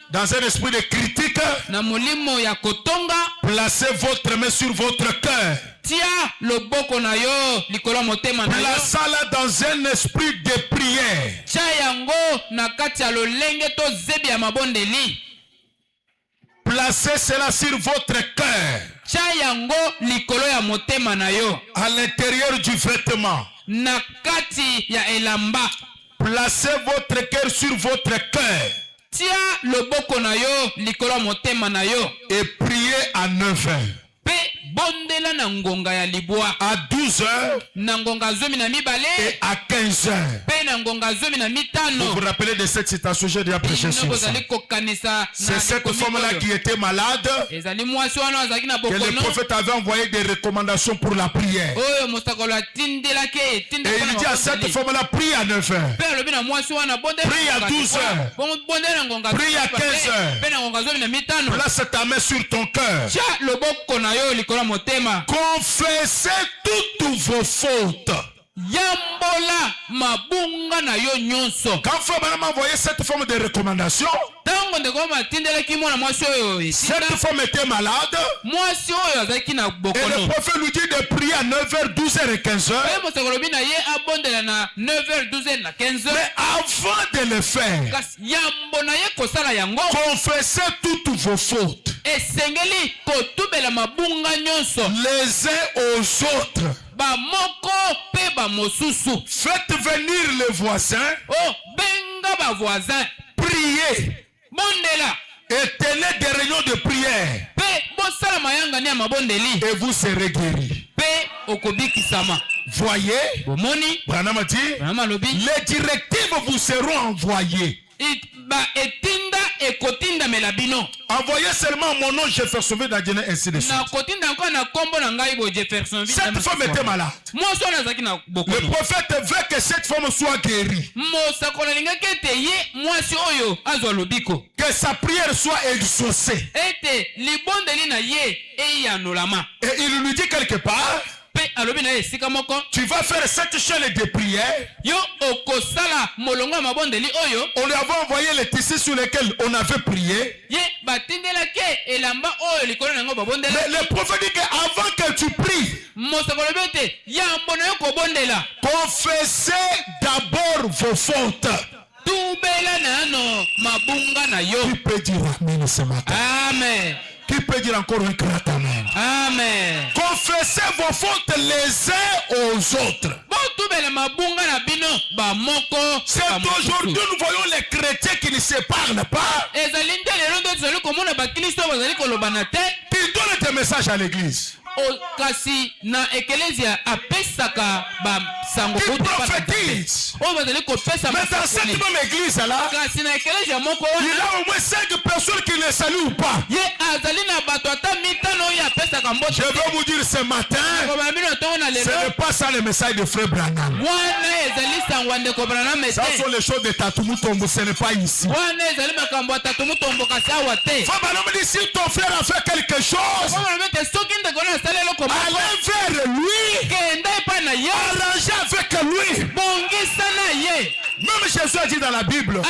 Dans un esprit de critique. Placez votre main sur votre cœur. Placez-la dans un esprit de prière. Placez cela sur votre cœur. À l'intérieur du vêtement. Placez votre cœur sur votre cœur. Et priez à 9h. À 12h et à 15h. Vous vous rappelez de cette citation, j'ai déjà prêché sur ça. C'est cette femme-là qui était malade, que le prophète avait envoyé des recommandations pour la prière. Et il dit à cette femme-là, prie à 9h, prie à 12h, prie à 15h. Place ta main sur ton cœur. Confessez toutes vos fautes. Quand Frère m'a envoyé cette forme de recommandation, cette femme était malade. Et le prophète lui dit de prier à 9h, 12h et 15h. Mais avant de le faire, confessez toutes vos fautes. esengeli kotubela mabunga nyonso les uns aux autres. Bamoko pe bamosusu. Faites venir les voisins. Oh, benga ba voisin. Priez. Bondela. Et tenez des réunions de prière. Pe bosala mayanga ni mabondeli. Et vous serez guéris. Pe okobikisama. Voyez, Bomoni. Branham a dit, les directives vous seront envoyées. Envoyez seulement mon nom Jefferson Dadjene, ainsi de suite. Cette femme était malade. Le prophète veut que cette femme soit guérie. Que sa prière soit exaucée. Et il lui dit quelque part, tu vas faire cette chaîne de prière. On lui avait envoyé les tissus sur lesquels on avait prié. Mais le prophète dit qu'avant que tu pries, confessez d'abord vos fautes. Qui peut dire amen ce matin? Amen. Qui peut dire encore un grand amen? Amen. Confessez vos fautes les uns aux autres. C'est aujourd'hui nous voyons les chrétiens qui ne se parlent pas. Qui donnent des messages à l'église. Kasi na ekelezia apesaka ba sango qui prophétise. Mais dans cette même église là, kasi na ekelezia moko il y a au moins 5 personnes qui ne saluent ou pas. Ye azali na bato ata mitano ya pesaka mbote. Je veux vous dire ce matin, ce n'est pas ça le message de frère Branham. Wana ezali sangwa ndeko Branham ete. Ça sont les choses de Tatumutombo, ce n'est pas ici. Wana ezali makambo ya Tatumutombo kasi awate. Frère Branham dit si ton frère a fait quelque chose, allez vers lui, arrangez avec lui. Même Jésus a dit dans la Bible, si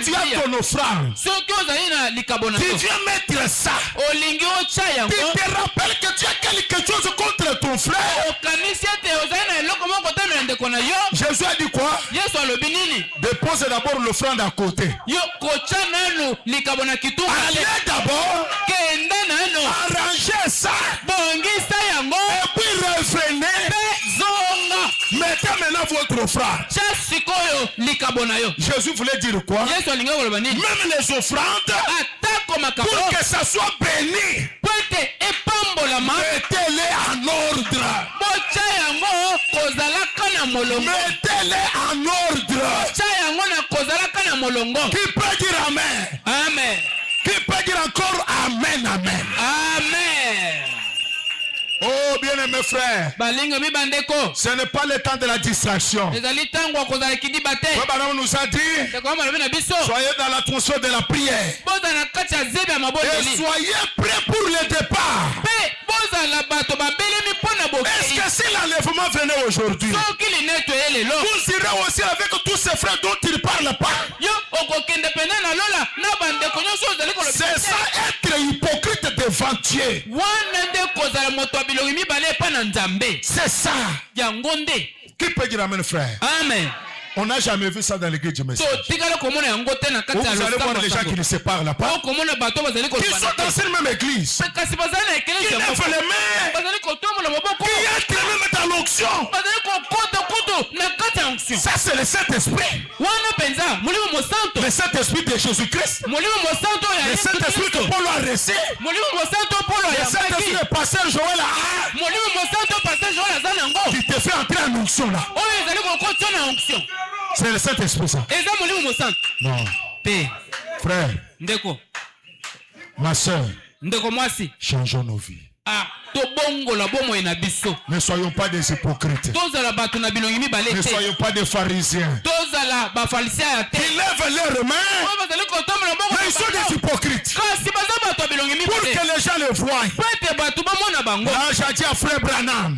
tu as ton offrande, tu viens mettre ça, tu te rappelles que tu as quelque chose contre ton frère. Jésus a dit quoi? Dépose d'abord l'offrande à côté. Allez d'abord, arrangez ça, et puis revenez, mettez maintenant votre offrande. Jésus voulait dire quoi? Même les offrandes, pour que ça soit béni, mettez-les en ordre. Mettez-les en ordre. Qui peut dire amen? Amen. Qui peut dire encore amen, amen? Amen. Oh, bien-aimés frères, ce n'est pas le temps de la distraction. Frère Branham nous a dit, soyez dans l'atmosphère de la prière. Et soyez prêts pour le départ. Est-ce que si l'enlèvement venait aujourd'hui, vous irez aussi avec tous ces frères dont il ne parle pas? C'est ça être hypocrite devant Dieu. C'est ça. Qui peut dire amen, frère? Amen. On n'a jamais vu ça dans l'église du Messie. Vous allez voir les gens qui ne se parlent pas, qui sont dans cette même église, qui lèvent les mains, qui entrent même dans l'onction. Ça c'est le Saint-Esprit. Le Saint-Esprit de Jésus-Christ. Le Saint-Esprit que Paul a reçu. Le Saint-Esprit de pasteur Joël qui te fait entrer en onction là. C'est le Saint-Esprit ça. Non. Frère. Ma soeur. Changeons nos vies. Ne soyons pas des hypocrites. Ne soyons pas des pharisiens. Ils lèvent leurs mains, mais ils sont des hypocrites. Pour que les gens le voient. Là, j'ai dit à frère Branham,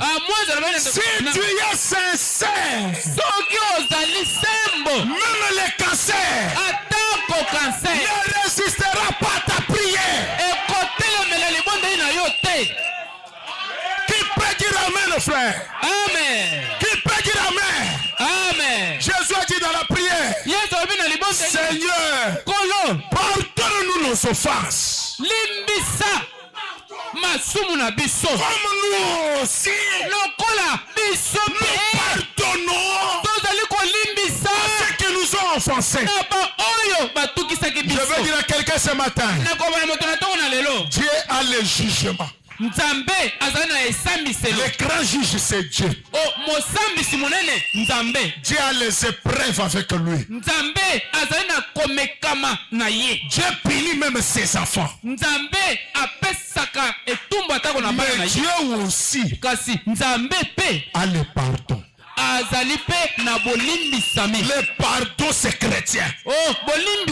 si tu es sincère, même le cancer ne résistera pas à ta prière. Qui peut dire amen, frère? Amen. Qui peut dire amen? Amen. Jésus a dit dans la prière, Seigneur, pardonne-nous nos offenses. limbisa masumu na biso. Comme nous aussi, lokola biso nous pardonnons tozali kolimbisa ceux qui nous ont offensés. na ba oyo batukisaki biso. Je veux dire à quelqu'un ce matin, nakobana moto na ntongo na lelo, Dieu a le jugement. nzambe azali na esambiselo. Le grand juge, c'est Dieu. mosambisi monene nzambe. Dieu a les épreuves avec lui. nzambe azali na komekama na ye. Dieu punit même ses enfants. nzambe apesaka etumbu atako na bana na Mais ye. Dieu aussi kasi nzambe pe a le pardon. azali pe na bolimbisami. Le pardon, c'est chrétien.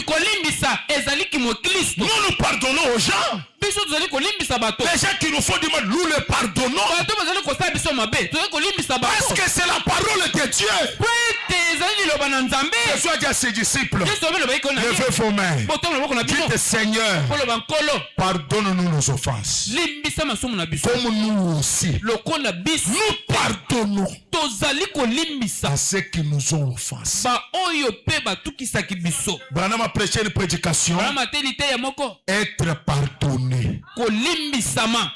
kolimbisa ezali kimo Kristo. Nous pardonnons aux gens. biso tozali kolimbisa bato. Les gens qui nous font du mal, nous les pardonnons. bato bazali kosala biso mabe tozali kolimbisa bato. Parce que c'est la parole de Dieu. po ete ezali liloba na nzambe. Jésus dit à ses disciples, yesu abeloba iko na levez vos mains. botomo na boko na biso. Dites, Seigneur, koloba nkolo pardonne-nous nos offenses. limbisa masumu na biso. Comme nous aussi, lokola biso nous pardonnons tozali kolimbisa à ceux qui nous ont offensés. ba oyo pe batukisaki biso. Branham a prêché une prédication. wana mateli te ya moko. Être pardonné. kolimbisama.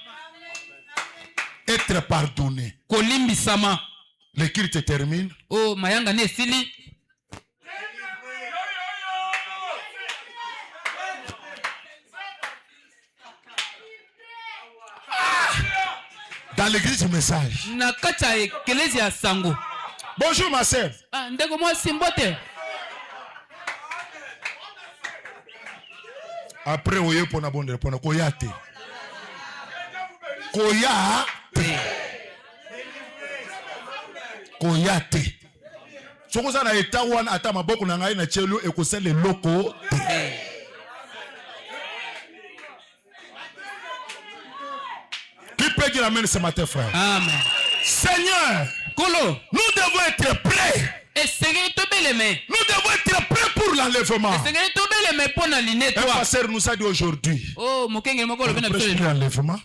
Être pardonné. kolimbisama. Le culte termine. mayanga ne esili. Dans l'église du message. na kati ya ekelezi ya sango. Bonjour ma sœur. ndeko mwasi mbote. Après oye pona bonde pona koya te. Koya te. Koya te. Soko za na eta wana ata maboko na ngai na chelo ekosala loko te. Qui peut dire amen ce matin, frère? Amen. Seigneur, Kolo, nous devons être prêts. Nous devons être prêts pour l'enlèvement. Un pasteur nous a dit aujourd'hui. L'enlèvement.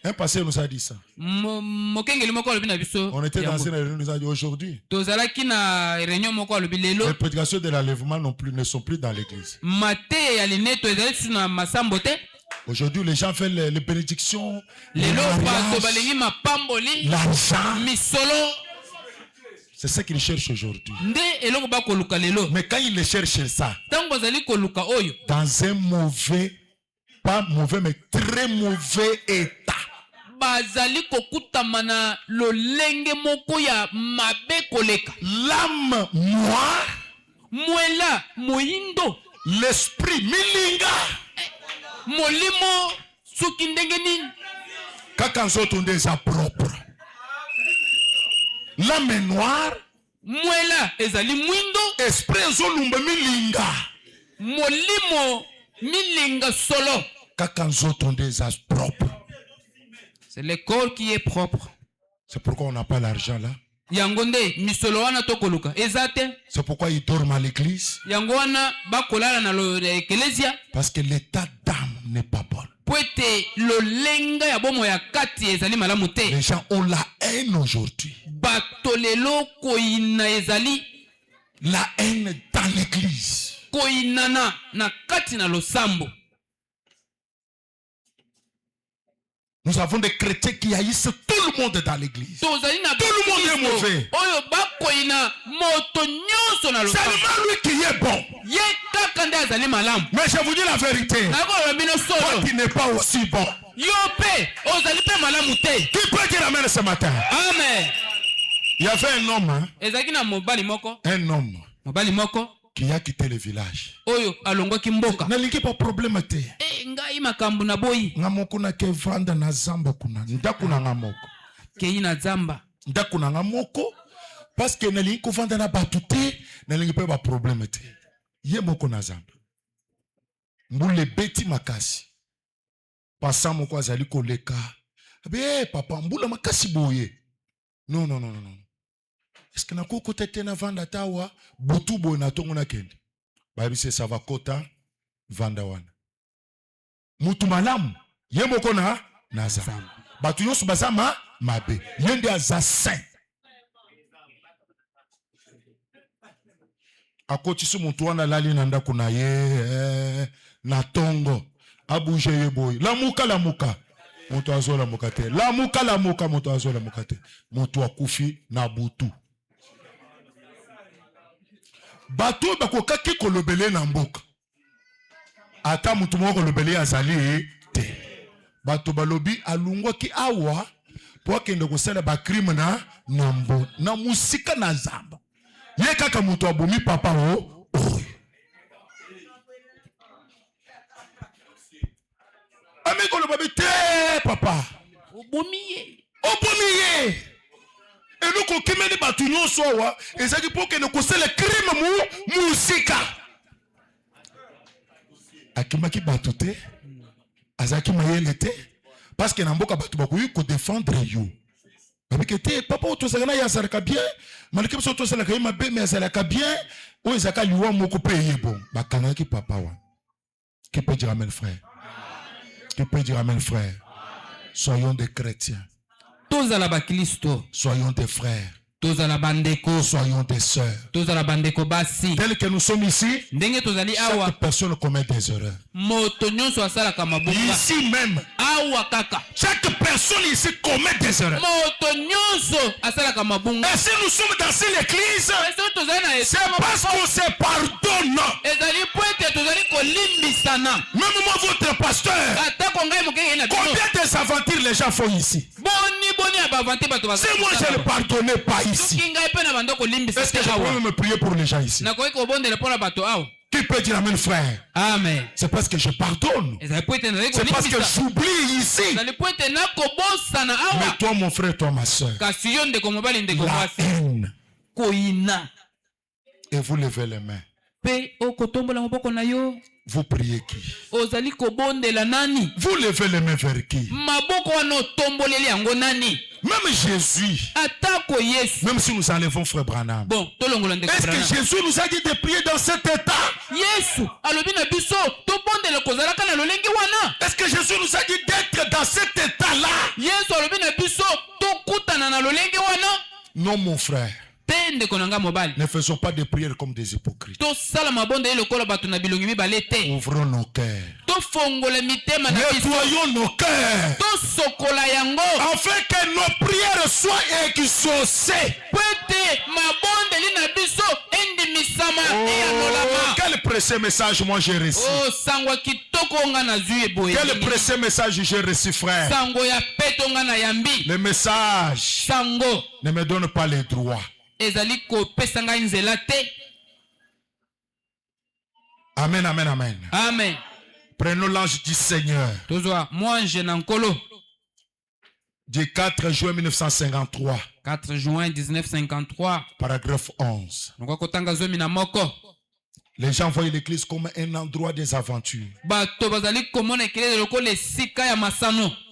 Un pasteur nous a dit ça. On était dans une réunion, nous a dit aujourd'hui. Les prédications de l'enlèvement ne sont plus dans l'église. Aujourd'hui, les gens font les bénédictions, l'argent. C'est ce qu'ils cherchent aujourd'hui. Mais quand ils cherchent ça, dans un mauvais, pas mauvais, mais très mauvais état. L'âme noire, l'esprit milinga. Molimo sukindengeni kaka nzoto ndeza propre. L'âme noire, mwela ezali mwindo, esprit nzolumba milinga. Molimo milinga solo kaka nzoto ndeza propre. C'est le corps qui est propre. C'est pourquoi on n'a pas l'argent là. Yangonde misolo wana tokoluka ezate. C'est pourquoi ils dorment à l'église. Yangwana bakolala na lo eklesia. Parce que l'état d'âme n'est pas bon. Poete lo lenga ya bomo ya kati ezali malamu te. Les gens ont la haine aujourd'hui. Batolelo koina ezali. La haine dans l'église. Koinana na kati na losambo. Nous avons des chrétiens qui haïssent tout le monde dans l'église. Tout le monde est mauvais. Seulement lui qui est bon. Mais je vous dis la vérité. Toi qui n'es pas aussi bon. Qui peut dire amen ce matin? Amen. Il y avait un homme. Hein? Un homme. Qui a quitté le village. N'alingé pas problème te. Ngamoko na ke vanda na zamba kuna. Ndaku na ngamoko. Kei na zamba. Ndaku na ngamoko. Parce que n'alingi ko vanda na batute, n'alingi pas problème te. Ye moko na zamba. Mbule beti makasi. Pasa moko azali koleka. Abe papa mbula makasi boye. Non. Est-ce que na koko tete na vanda tawa butu boy na tongo na kende. Babi se ça va kota vanda wana. Mutu malamu ye moko na zamba. Batu yosu bazama mabe. Yende aza saint. akotisi mutu wana lali na ndako na ye na tongo abuje ye boy lamuka mutu azolamuka te lamuka mutu azolamuka te mutu akufi na butu bato bakokaki kolobele na mboka ata mutu moko kolobele azali te bato balobi alungwaki awa po akende kosala bacrime na nambo na musika na zamba ye kaka mutu abomi papa o oyo amikoloba te papa obomi ye eloko kimeli bato nyonso awa ezaki mpo kende kosala crime musika akimaki bato te azalaki mayele te parce que na mboka bato bakoki kodefendre yo babike te papa oyo tozalaka na ye azalaka bien malgré biso tozalaka ye mabe me azalaka bien oyo ezalaka liwa moko mpe ye bon bakangaki papa wana. Qui peut dire amen frère? Qui peut dire amen frère? Soyons des chrétiens. Soyons des frères. Soyons des sœurs. Tel que nous sommes ici, chaque personne commet des erreurs. Ici même, chaque personne ici commet des erreurs. Et si nous sommes dans cette église, c'est parce qu'on se pardonne. Même moi, votre pasteur, combien des aventures les gens font ici? Si moi je ne pardonnais pas ici, est-ce que je peux me prier pour les gens ici? Qui peut dire amen frère? Amen. C'est parce que je pardonne. C'est parce que j'oublie ici. Mais toi mon frère, toi ma soeur, la haine. Et vous levez les mains. Vous priez qui? Vous levez les mains vers qui? Même Jésus, même si nous enlevons frère Branham, est-ce que Jésus nous a dit de prier dans cet état? Est-ce que Jésus nous a dit d'être dans cet état-là? Non mon frère. Ne faisons pas de prières comme des hypocrites. Ouvrons nos cœurs. Nettoyons nos cœurs. Afin que nos prières soient exaucées. Oh, quel précieux message moi j'ai reçu. Quel précieux message j'ai reçu frère. Le message ne me donne pas les droits. Amen, amen, amen. Amen. Prenons l'ange du Seigneur. Du 4 juin 1953. 4 juin 1953. Paragraphe 11. Les gens voient l'église comme un endroit des aventures.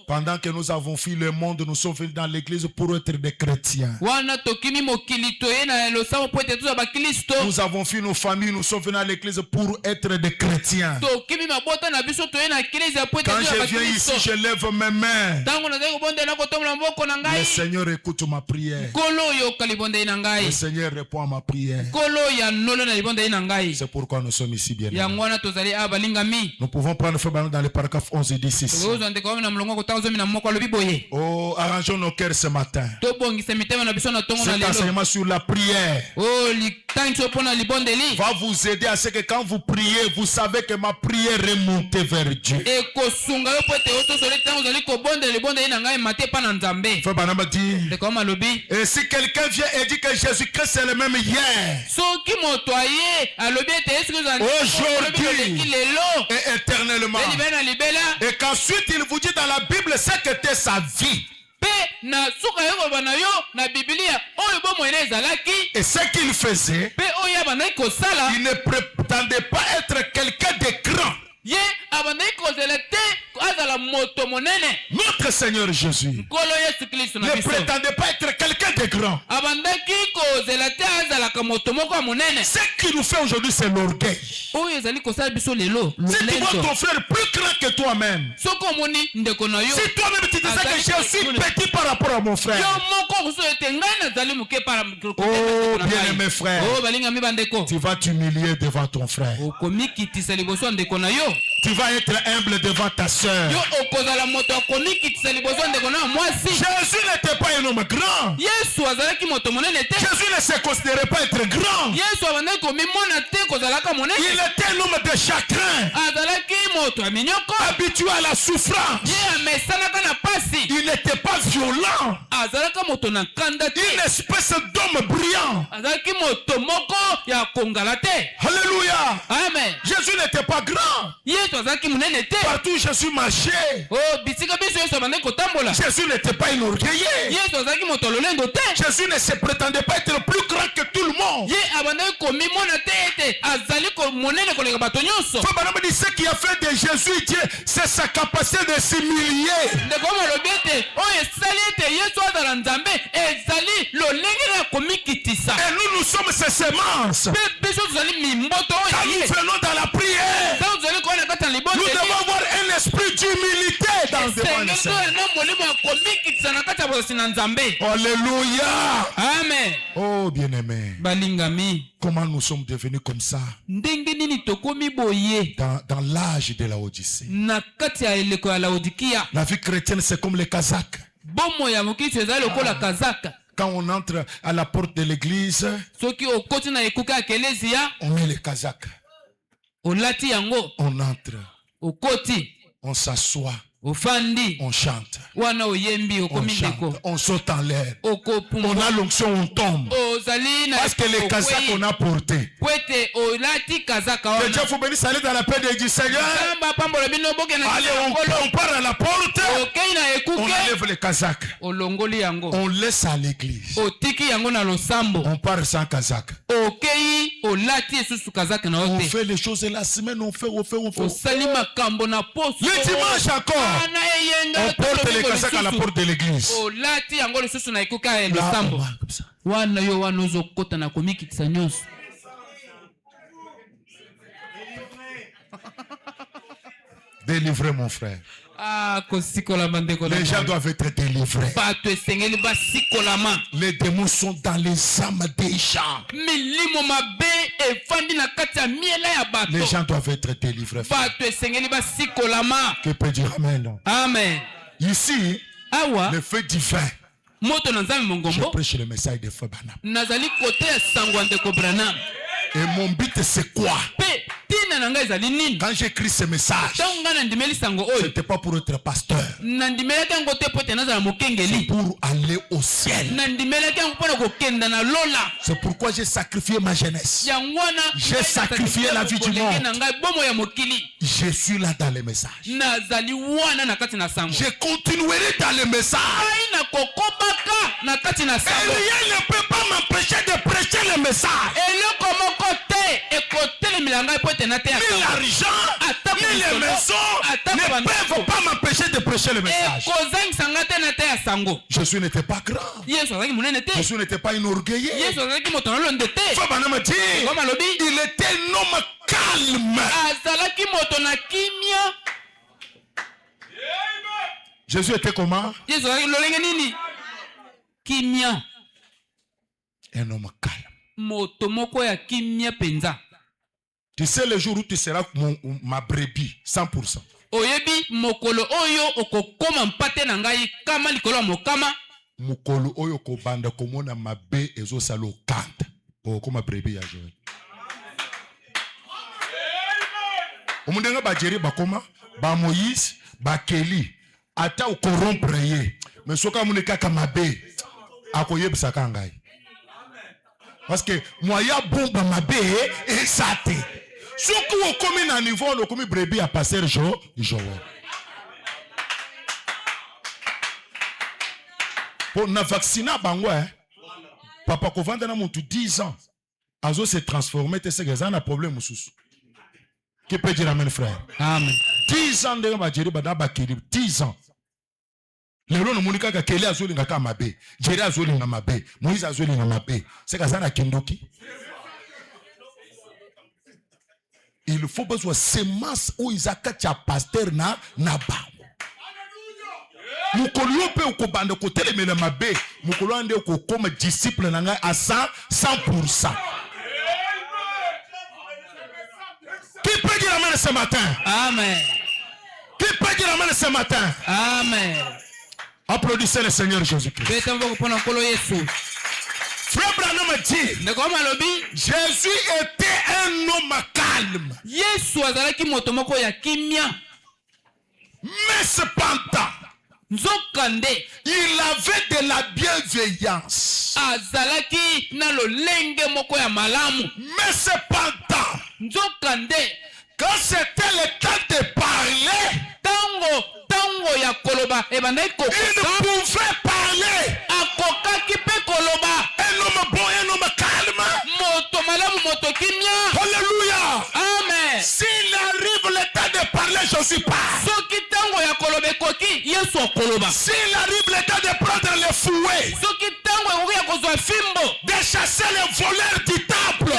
Pendant que nous avons fui le monde, nous sommes venus dans l'église pour être des chrétiens. Nous avons fui nos familles, nous sommes venus à l'église pour être des chrétiens. Quand je viens ici, je lève mes mains. Le Seigneur écoute ma prière. Le Seigneur répond à ma prière. C'est pourquoi nous sommes ici bien. Nous pouvons prendre le dans le paragraphe 11 et 16. Oh, arrangeons nos cœurs ce matin. Cet enseignement sur la prière va vous aider à ce que quand vous priez, vous savez que ma prière est montée vers Dieu. Et si quelqu'un vient et dit que Jésus-Christ c'est le même hier, aujourd'hui et éternellement, et qu'ensuite il vous dit dans la Bible ce qu'était sa vie et ce qu'il faisait, il ne prétendait pas être quelqu'un de grand. Notre Seigneur Jésus ne prétendait pas être quelqu'un de grand. Ce qui nous fait aujourd'hui, c'est l'orgueil. Si tu vois ton frère plus grand que toi-même, si toi-même tu te dis que je suis petit par rapport à mon frère, oh bien-aimé frère, tu vas t'humilier devant ton frère. Tu vas être humble devant ta soeur. Jésus n'était pas un homme grand. Jésus ne se considérait pas être grand. Il était un homme de chagrin, habitué à la souffrance. Il n'était pas violent. Une espèce d'homme brillant. Alléluia. Amen. Jésus n'était pas grand. Partout Jésus marchait. Jésus n'était pas inorgueillé. Jésus ne se prétendait pas être plus grand que tout le monde. Ce qui a fait de Jésus Dieu, c'est sa capacité de s'humilier. Et nous sommes ses semences. Quand nous venons dans la prière, nous devons avoir un esprit d'humilité dans le Seigneur. Alléluia. Amen. Oh bien-aimé, comment nous sommes devenus comme ça dans l'âge de la Odyssée? La vie chrétienne, c'est comme les Kazakhs. Quand on entre à la porte de l'église, on met les Kazakhs. On entre, on s'assoit, on chante, on saute en l'air, on a l'onction, on tombe. Parce que les Kazakhs qu'on a portés. Que Dieu vous bénisse, allez dans la paix du Seigneur. Allez, on part à la porte, on enlève les Kazakhs, on laisse à l'église, on part sans Kazakh. On fait les choses la semaine, on fait. Le dimanche encore, on porte les Kazakhs à la porte de l'église. Délivrez mon frère. Les gens doivent être délivrés. Les démons sont dans les âmes des gens. Les gens doivent être délivrés. Que peut dire Amen? Amen. Ici, le feu divin. Je prêche le message de feu Branham. Et mon but c'est quoi? Quand j'écris ce message, c'était pas pour être pasteur, c'est pour aller au ciel. C'est pourquoi j'ai sacrifié ma jeunesse, j'ai sacrifié la vie du monde. Je suis là dans le message, je continuerai dans le message. Et rien ne peut pas m'empêcher de prêcher le message. Ni l'argent, ni les maisons ne peuvent pas m'empêcher de prêcher le message. Jésus n'était pas grand. Jésus n'était pas inorgueillé. Branham dit, il était un homme calme. Jésus était comment? Un homme calme. Tu sais le jour où tu seras ma brebis 100%. Mokolo oyo ko banda komona mabe ezo salo kanta. O koma brebis ya Joël. Omundenga ba Jerry ba koma ba Moïse ba Kelly ata o corrompre ye. Mais soka muneka kamabe akoyebisa kangai. Parce que moi ya bomba mabe et sate. Soku o komi na niveau no komi brebis a passer Joël. Pour na vacciner bango papa ko vanda na muntu 10 ans azo se transformer te c'est un problème mususu. Qui peut dire amen frère? Amen. 10 ans de ba jeri ba na ba kiri 10 ans. lelo no monika ka kele azoli ngaka mabe jeri azoli ngaka mabe Moïse azoli ngaka mabe c'est kazana kindoki. Il faut besoin semence ou Isaac tia pasteur na bango mukolo pe okobanda ko telemela mabe mukolo ande ko koma disciple na nga à 100%. Qui peut dire amen ce matin? Amen. Qui peut dire amen ce matin? Amen. Applaudissez le Seigneur Jésus-Christ. Frère Branham dit, Jésus était un homme calme. Mais cependant, il avait de la bienveillance. Mais cependant, quand c'était le temps de parler, il ne pouvait parler. Un homme bon, un homme calme. Alléluia. Amen. S'il arrive le temps de parler, Jésus parle. S'il arrive le temps de prendre le fouet, de chasser les voleurs du temple,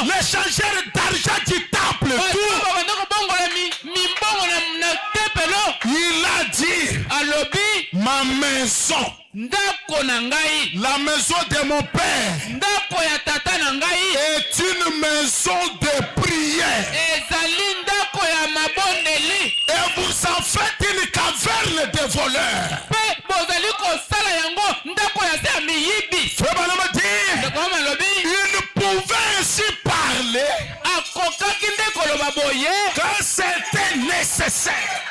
les changeurs d'argent du temple, tout. Il a dit, ma maison, la maison de mon père, est une maison de prière. Et vous en faites une caverne de voleurs. Il pouvait ainsi parler quand c'était nécessaire.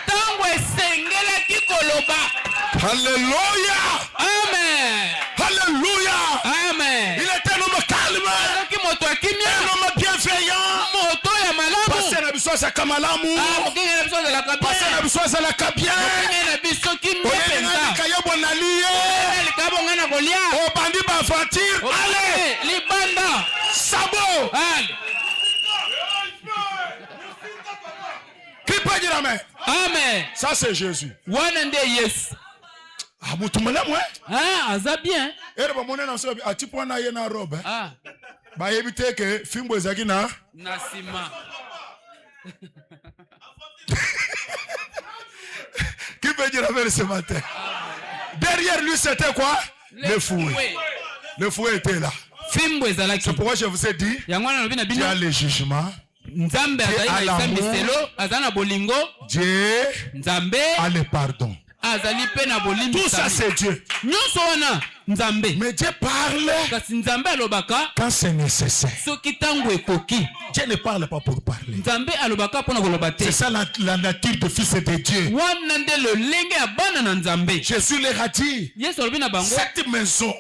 Alléluia. Amen. Alléluia. Amen. Il était un homme calme, un homme bienveillant. Passer la biso za kamalamu. Passer la biso za la kabien. Obandi ba voiture. Allez. Libanda. Sabo. Allez. Qui peut dire amen? Amen. Ça c'est Jésus. One yes. Ah, mutumela moi. Ah, ça bien. Ere ba monena so atipo na ye na robe. Ah. Ba yebite ke fimbo ezaki na Nasima. Qui peut dire amen ce matin? Derrière lui c'était quoi? Le fouet. Le fouet était là. Fimbo ezalaki. C'est pourquoi je vous ai dit, il y a le jugement. Nzambe azali na sambiselo, azana bolingo. Dieu Nzambe a le pardon. Azali pe na bolimbi. Tout ça c'est Dieu. Nyonso wana Nzambe. Mais Dieu parle kasi Nzambe alobaka quand c'est nécessaire. Soki tango ekoki. Dieu ne parle pas pour parler. Nzambe alobaka pona koloba te. C'est ça la nature de fils de Dieu. Wana nde le lenge ya bana na Nzambe. Jésus leur a dit, Yesu alobi na bango, cette maison,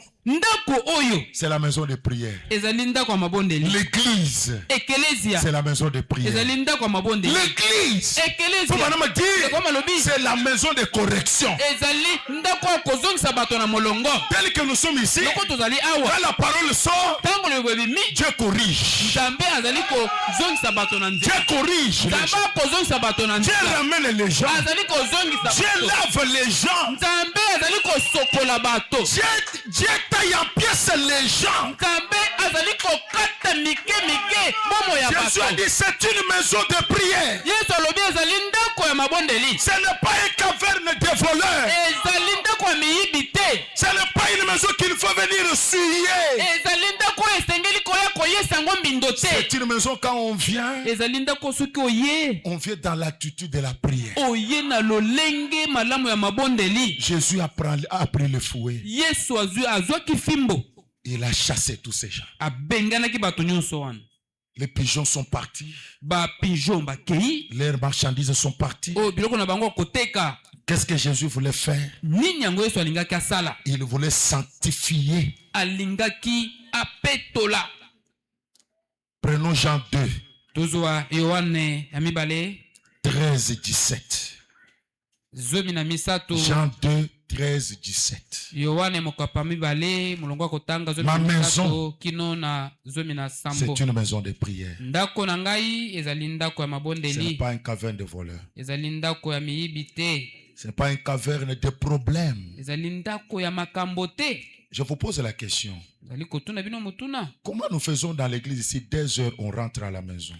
c'est la maison de prière. L'église, c'est la maison de prière. L'église, c'est la maison de correction. Tel que nous sommes ici, quand la parole sort, Dieu corrige. Dieu corrige. Dieu ramène les gens. Dieu lave les gens. Dieu taille en pièces les gens. Jésus a dit c'est une maison de prière. Ce n'est pas une caverne de voleurs. Ce n'est pas une maison qu'il faut venir souiller. C'est une maison quand on vient dans l'attitude de la prière. Jésus a pris le fouet. Il a chassé tous ces gens. Les pigeons sont partis. Leurs marchandises sont parties. Qu'est-ce que Jésus voulait faire? Il voulait sanctifier. Prenons Jean 2. 13-17. Jean 2, 13-17. Ma maison, c'est une maison de prière. Ce n'est pas un caverne de voleurs. Ce n'est pas une caverne de problèmes. Je vous pose la question. Comment nous faisons dans l'église ici, 2 heures, on rentre à la maison?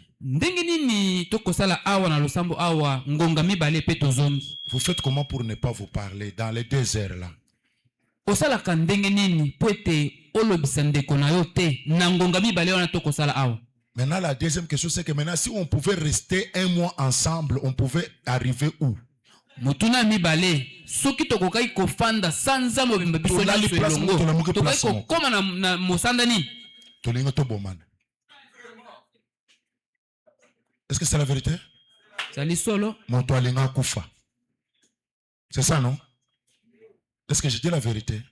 Vous faites comment pour ne pas vous parler dans les 2 heures là? Maintenant, la deuxième question, c'est que maintenant, si on pouvait rester 1 mois ensemble, on pouvait arriver où? Mutuna mibale soki tokokai kofanda sanza mobimba biso na elongo tokokai kokoma na mosanda ni tolingo to bomana. Est-ce que c'est la vérité? C'est solo moto alinga kufa. C'est ça, non? Est-ce que je dis la vérité?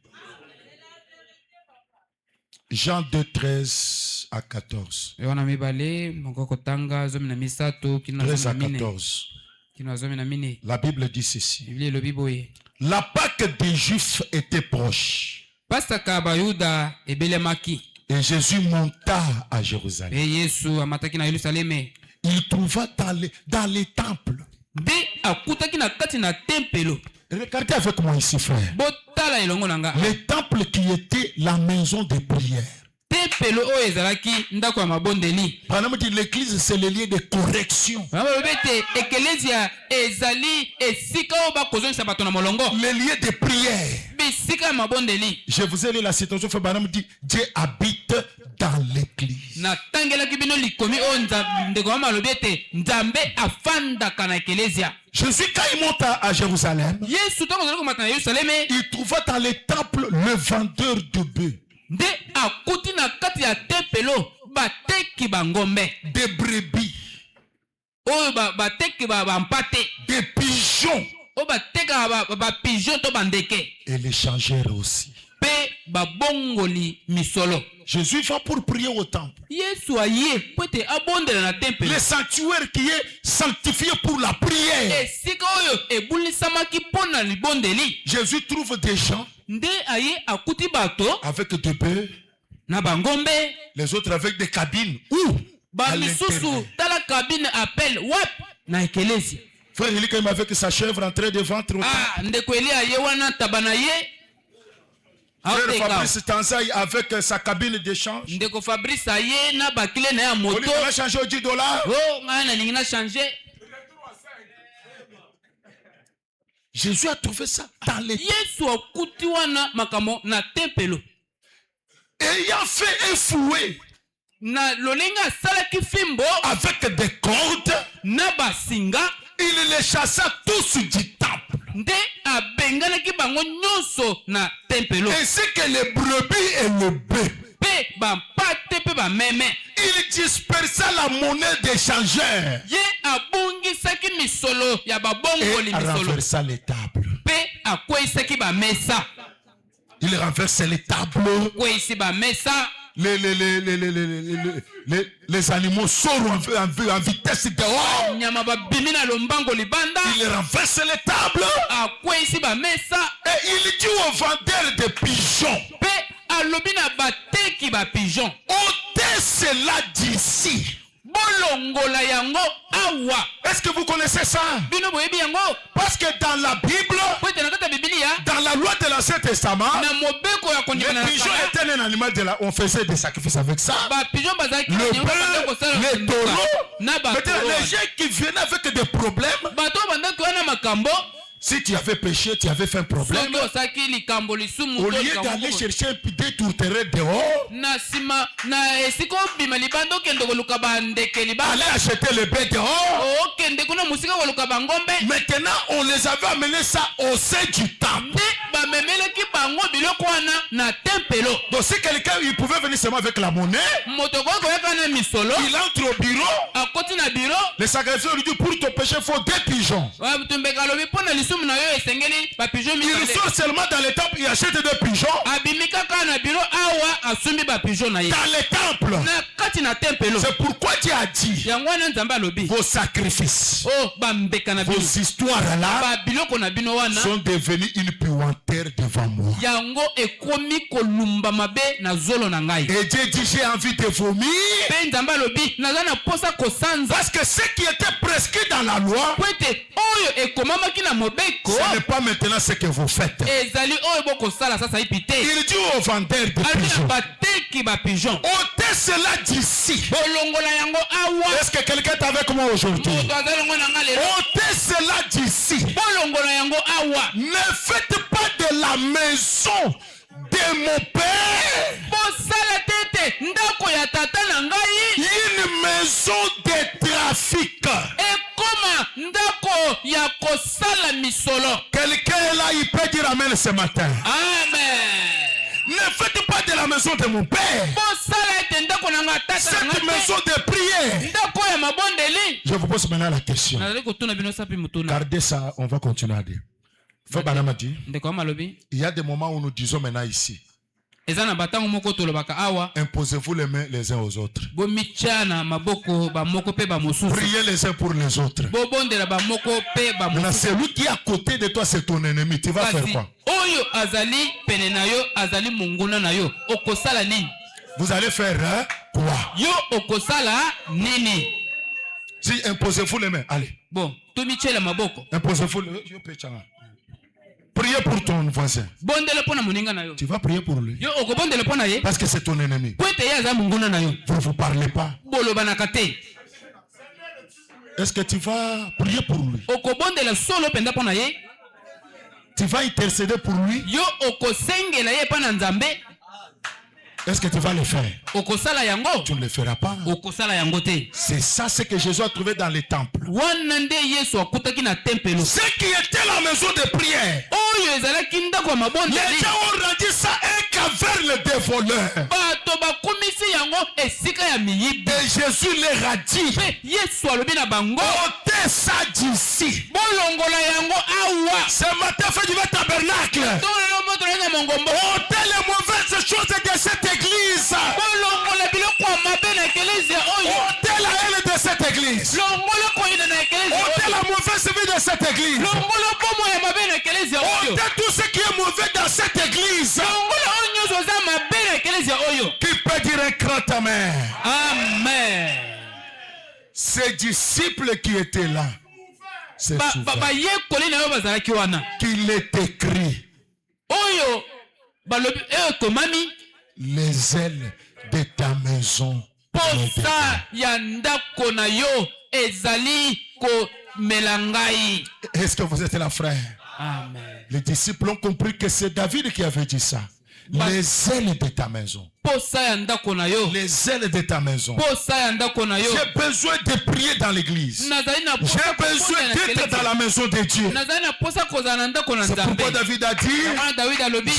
Jean 2, 13 à 14. 13 à 14. La Bible dit ceci. La Pâque des Juifs était proche. Et Jésus monta à Jérusalem. Il trouva dans les temples. Regardez avec moi ici, frère. Les temples qui étaient la maison de prière. L'église, c'est le lieu de correction. Le lieu de prière. Je vous ai lu la citation. Dieu habite dans l'église. Jésus, quand il monte à Jérusalem, il trouva dans les temples le vendeur de bœufs. Des brebis, des pigeons, et les changeurs aussi. Jésus va pour prier au temple. Le sanctuaire qui est sanctifié pour la prière. Jésus trouve des gens avec des bœufs, les autres avec des cabines. Où? Frère Eli, quand il avec sa chèvre en train de vendre au temple. Frère Fabrice Tanzai avec sa cabine d'échange. Il a changé au $10. Jésus a trouvé ça dans les ayant fait un fouet avec des cordes, il les chassa tous du temple. Ainsi que les brebis et le bœuf. Il dispersa la monnaie des changeurs. Et renversa les tables. Il renversa les tables. Les animaux sortent en vitesse dehors. Il renverse les tables. Et il dit aux vendeurs de pigeons, ôtez cela d'ici. Est-ce que vous connaissez ça? Parce que dans la Bible, dans la loi de l'Ancien Testament, le pigeon était un animal on faisait des sacrifices avec ça. Le bœuf, les taureaux, les gens qui venaient avec des problèmes. Si tu avais péché, tu avais fait un problème. Au lieu d'aller chercher des tourterelles dehors, aller acheter le bœuf dehors. Maintenant, on les avait amenés ça au sein du temple. Donc si quelqu'un il pouvait venir seulement avec la monnaie, il entre au bureau. Le sacrificateur lui dit, pour ton péché, il faut 2 pigeons. Il ressort seulement dans les temples, il achète 2 pigeons. Dans les temples. C'est pourquoi Dieu a dit, vos sacrifices, vos histoires là sont devenus une puanteur devant moi. Et Dieu dit, j'ai envie de vomir. Parce que ce qui était prescrit dans la loi Ce n'est pas maintenant ce que vous faites. Il dit aux vendeurs de pigeons, ôtez cela d'ici. Est-ce que quelqu'un est avec moi aujourd'hui? Ôtez cela d'ici. Ne faites pas de la maison de mon père une maison de trafic. Quelqu'un est là, il peut dire amen ce matin. Amen. Ne faites pas de la maison de mon père cette maison de prière. Je vous pose maintenant la question. Gardez ça, on va continuer à dire. Il y a des moments où nous disons maintenant ici, imposez-vous les mains les uns aux autres. Priez les uns pour les autres. Maintenant, celui qui est à côté de toi, c'est ton ennemi. Tu vas faire quoi? Vous allez faire quoi? Si imposez-vous les mains, allez. Imposez-vous les mains. Priez pour ton voisin. Tu vas prier pour lui. Parce que c'est ton ennemi. Vous ne vous parlez pas. Est-ce que tu vas prier pour lui? Tu vas intercéder pour lui? Est-ce que tu vas le faire? Tu ne le feras pas. C'est ça ce que Jésus a trouvé dans les temples. Ce qui était la maison de prière. Les gens ont rendu ça un caverne de voleurs. Et Jésus leur a dit, ôtez ça d'ici. Ce matin, fais du tabernacle. Ôtez les mauvaises choses de cette église. Ôtez la haine de cette église. Ôtez la mauvaise vie de cette église. Ôtez tout ce qui est mauvais dans cette église. Qui peut dire un grand amen? Amen. Ces disciples qui étaient là, c'est souvent qu'il est écrit les ailes de ta maison. Est-ce que vous êtes là, frère? Amen. Les disciples ont compris que c'est David qui avait dit ça. Les ailes de ta maison. Les ailes de ta maison. J'ai besoin de prier dans l'église. J'ai besoin d'être dans la maison de Dieu. C'est pourquoi David a dit,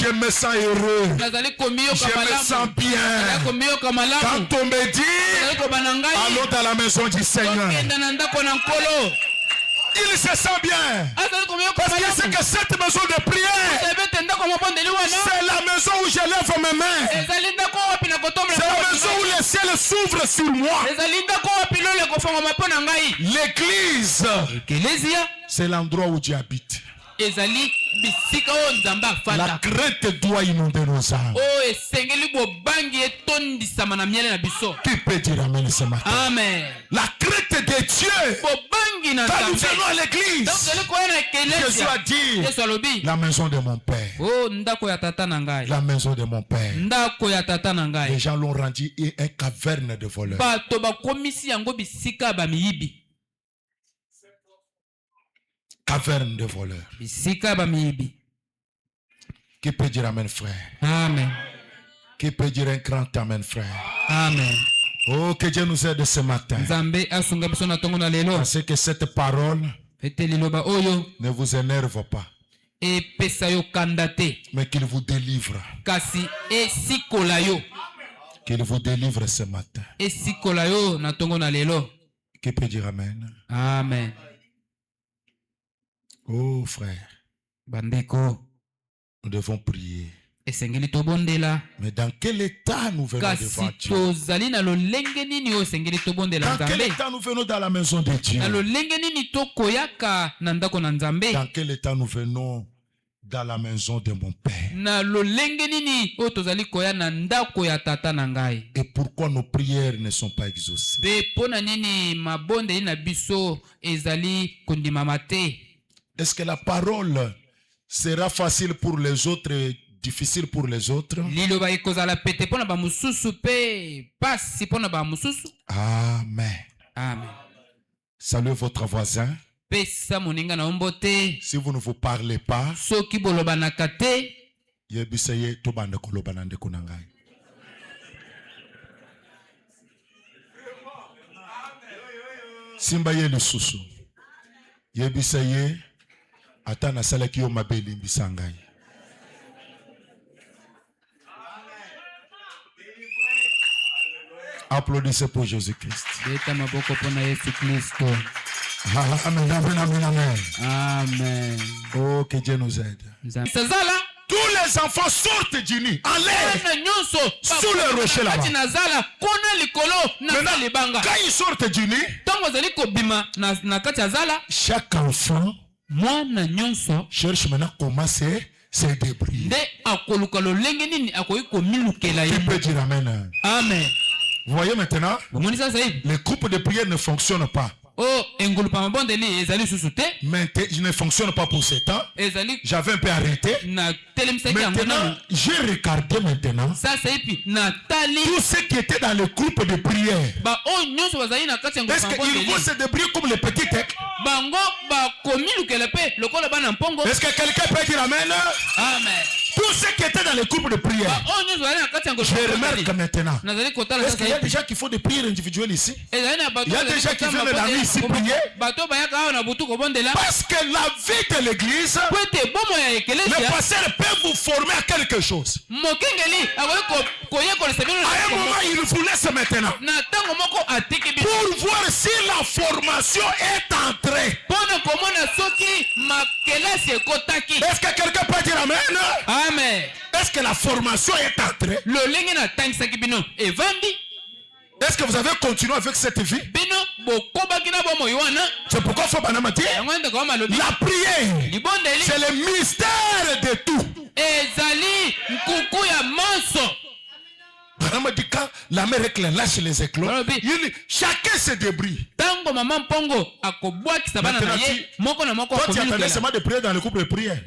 je me sens heureux. Je me sens bien. Quand on me dit, allons dans la maison du Seigneur. Il se sent bien. Parce que c'est que cette maison de prière, c'est la maison où je lève mes mains. C'est la maison où le ciel s'ouvre sur moi. L'église, c'est l'endroit où Dieu habite. La crainte doit inonder nos âmes. Qui peut dire amen ce matin? Amen. La crainte de Dieu. Quand nous venons à l'église, Jésus a dit, la maison de mon père. La maison de mon père. Les gens l'ont rendu un caverne de voleurs. Caverne de voleurs. Qui peut dire amen, frère? Amen. Qui peut dire un grand amen, frère? Amen. Oh, que Dieu nous aide ce matin. Parce que cette parole ne vous énerve pas, mais qu'il vous délivre. Qu'il vous délivre ce matin. Qui peut dire amen? Amen. Oh frère, nous devons prier. Mais dans quel état nous venons devant Dieu? Dans quel état nous venons dans la maison de Dieu? Dans quel état nous venons dans la maison de mon Père? Et pourquoi nos prières ne sont pas exaucées? Est-ce que la parole sera facile pour les autres et difficile pour les autres? Amen. Amen. Saluez votre voisin. Si vous ne vous parlez pas, simba ye lisusu yebisa ye ata nasalaki yo mabe elimbisa ngai. Applaudissez pour Jésus-Christ. Amen, amen, amen, amen. Amen. Oh, que Dieu nous aide. Tous les enfants sortent du nid. Allez sous le rocher là-bas. Maintenant, quand ils sortent du nid, chaque enfant cherche maintenant comment se débrouiller. Tu peux dire amen. Amen. Vous voyez maintenant, les groupes de prière ne fonctionnent pas. Mais je ne fonctionne pas pour 7 ans. J'avais un peu arrêté. Maintenant, j'ai regardé maintenant tout ce qui était dans le groupe de prière. Est-ce qu'ils vont se débrouiller comme les petits textes? Est-ce que quelqu'un peut dire amen? Amen. Tout ce qui était dans le groupe de prière. Je remarque maintenant. Est-ce qu'il y a des gens qui font des prières individuelles ici? Il y a des gens qui viennent de la nuit ici prier. Parce que la vie de l'église, le pasteur peut vous former à quelque chose. À un moment, il vous laisse maintenant pour voir si la formation est entrée. Est-ce que quelqu'un peut dire amen? Amen. Est-ce que la formation est entrée? Est-ce que vous avez continué avec cette vie? C'est pourquoi il faut banamati. La prière, c'est le mystère de tout. Quand la mère lâche les éclats, chacun se débrouille. Maintenant, toi, tu attendais seulement de prier dans le groupe de prière.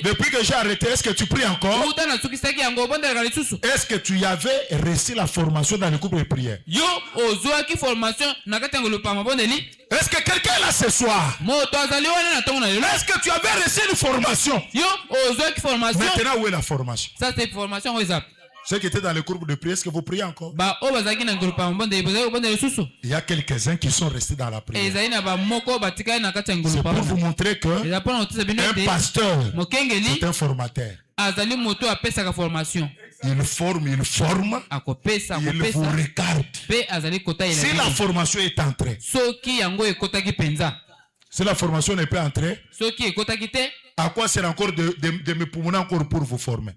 Depuis que j'ai arrêté, est-ce que tu pries encore? Est-ce que tu avais reçu la formation dans le groupe de prière? Est-ce que quelqu'un est là ce soir? Est-ce que tu avais reçu une formation? Maintenant, où est la formation? Ceux qui étaient dans le groupe de prière, est-ce que vous priez encore? Il y a quelques-uns qui sont restés dans la prière. C'est pour vous montrer que un pasteur est un formateur. Il forme, il vous regarde. Si la formation est entrée, si la formation n'est pas entrée, à quoi sert encore de me prouver encore pour vous former?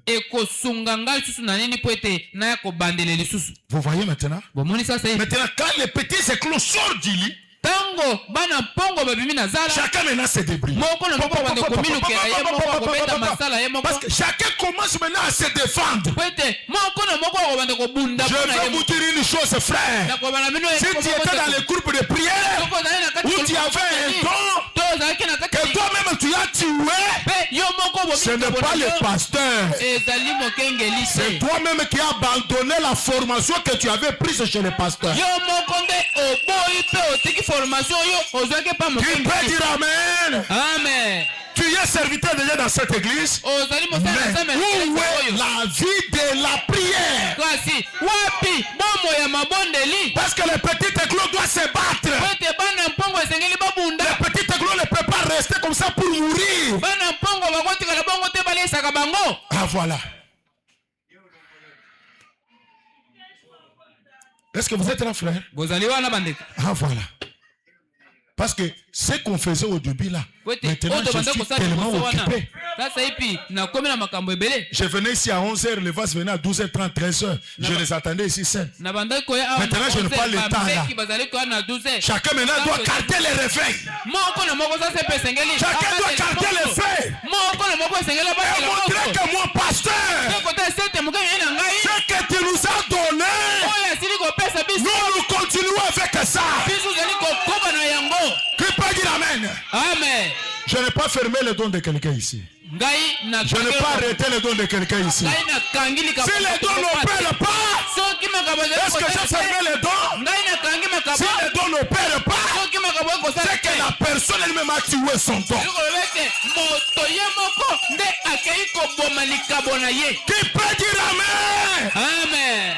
Vous voyez maintenant? Maintenant, quand les petits éclats sortent du lit, chacun maintenant se débrouille. Parce que chacun commence maintenant à se défendre. Je vais vous dire une chose, frère. Si tu étais dans les groupes de prière où tu avais un don que toi-même tu as tué, ce n'est pas le pasteur. C'est toi-même qui as abandonné la formation que tu avais prise chez le pasteur. Tu peux dire amen. Amen. Tu es serviteur déjà dans cette église. Mais où est la vie de la prière? Parce que le petit éclos doit se battre. Le petit éclos ne peut pas rester comme ça pour mourir. Ah voilà. Est-ce que vous êtes là, frère? Ah voilà. Parce que ce qu'on faisait au début là, maintenant je suis tellement occupé. Je venais ici à 11h, le vase venait à 12h30, 13h. Je les attendais ici seuls. Maintenant je n'ai pas le temps là. Chacun maintenant doit garder les réveils. Chacun doit garder les faits. Et montrer que moi, pasteur, ce que tu nous as donné, nous continuons avec ça. Qui peut dire amen? Je n'ai pas fermé le don de quelqu'un ici. Je n'ai pas arrêté le don de quelqu'un ici. Si les dons n'opèrent pas, est-ce que j'ai fermé les dons? Si les dons n'opèrent pas, c'est que la personne elle-même a tué son don. Qui peut dire Amen? Amen.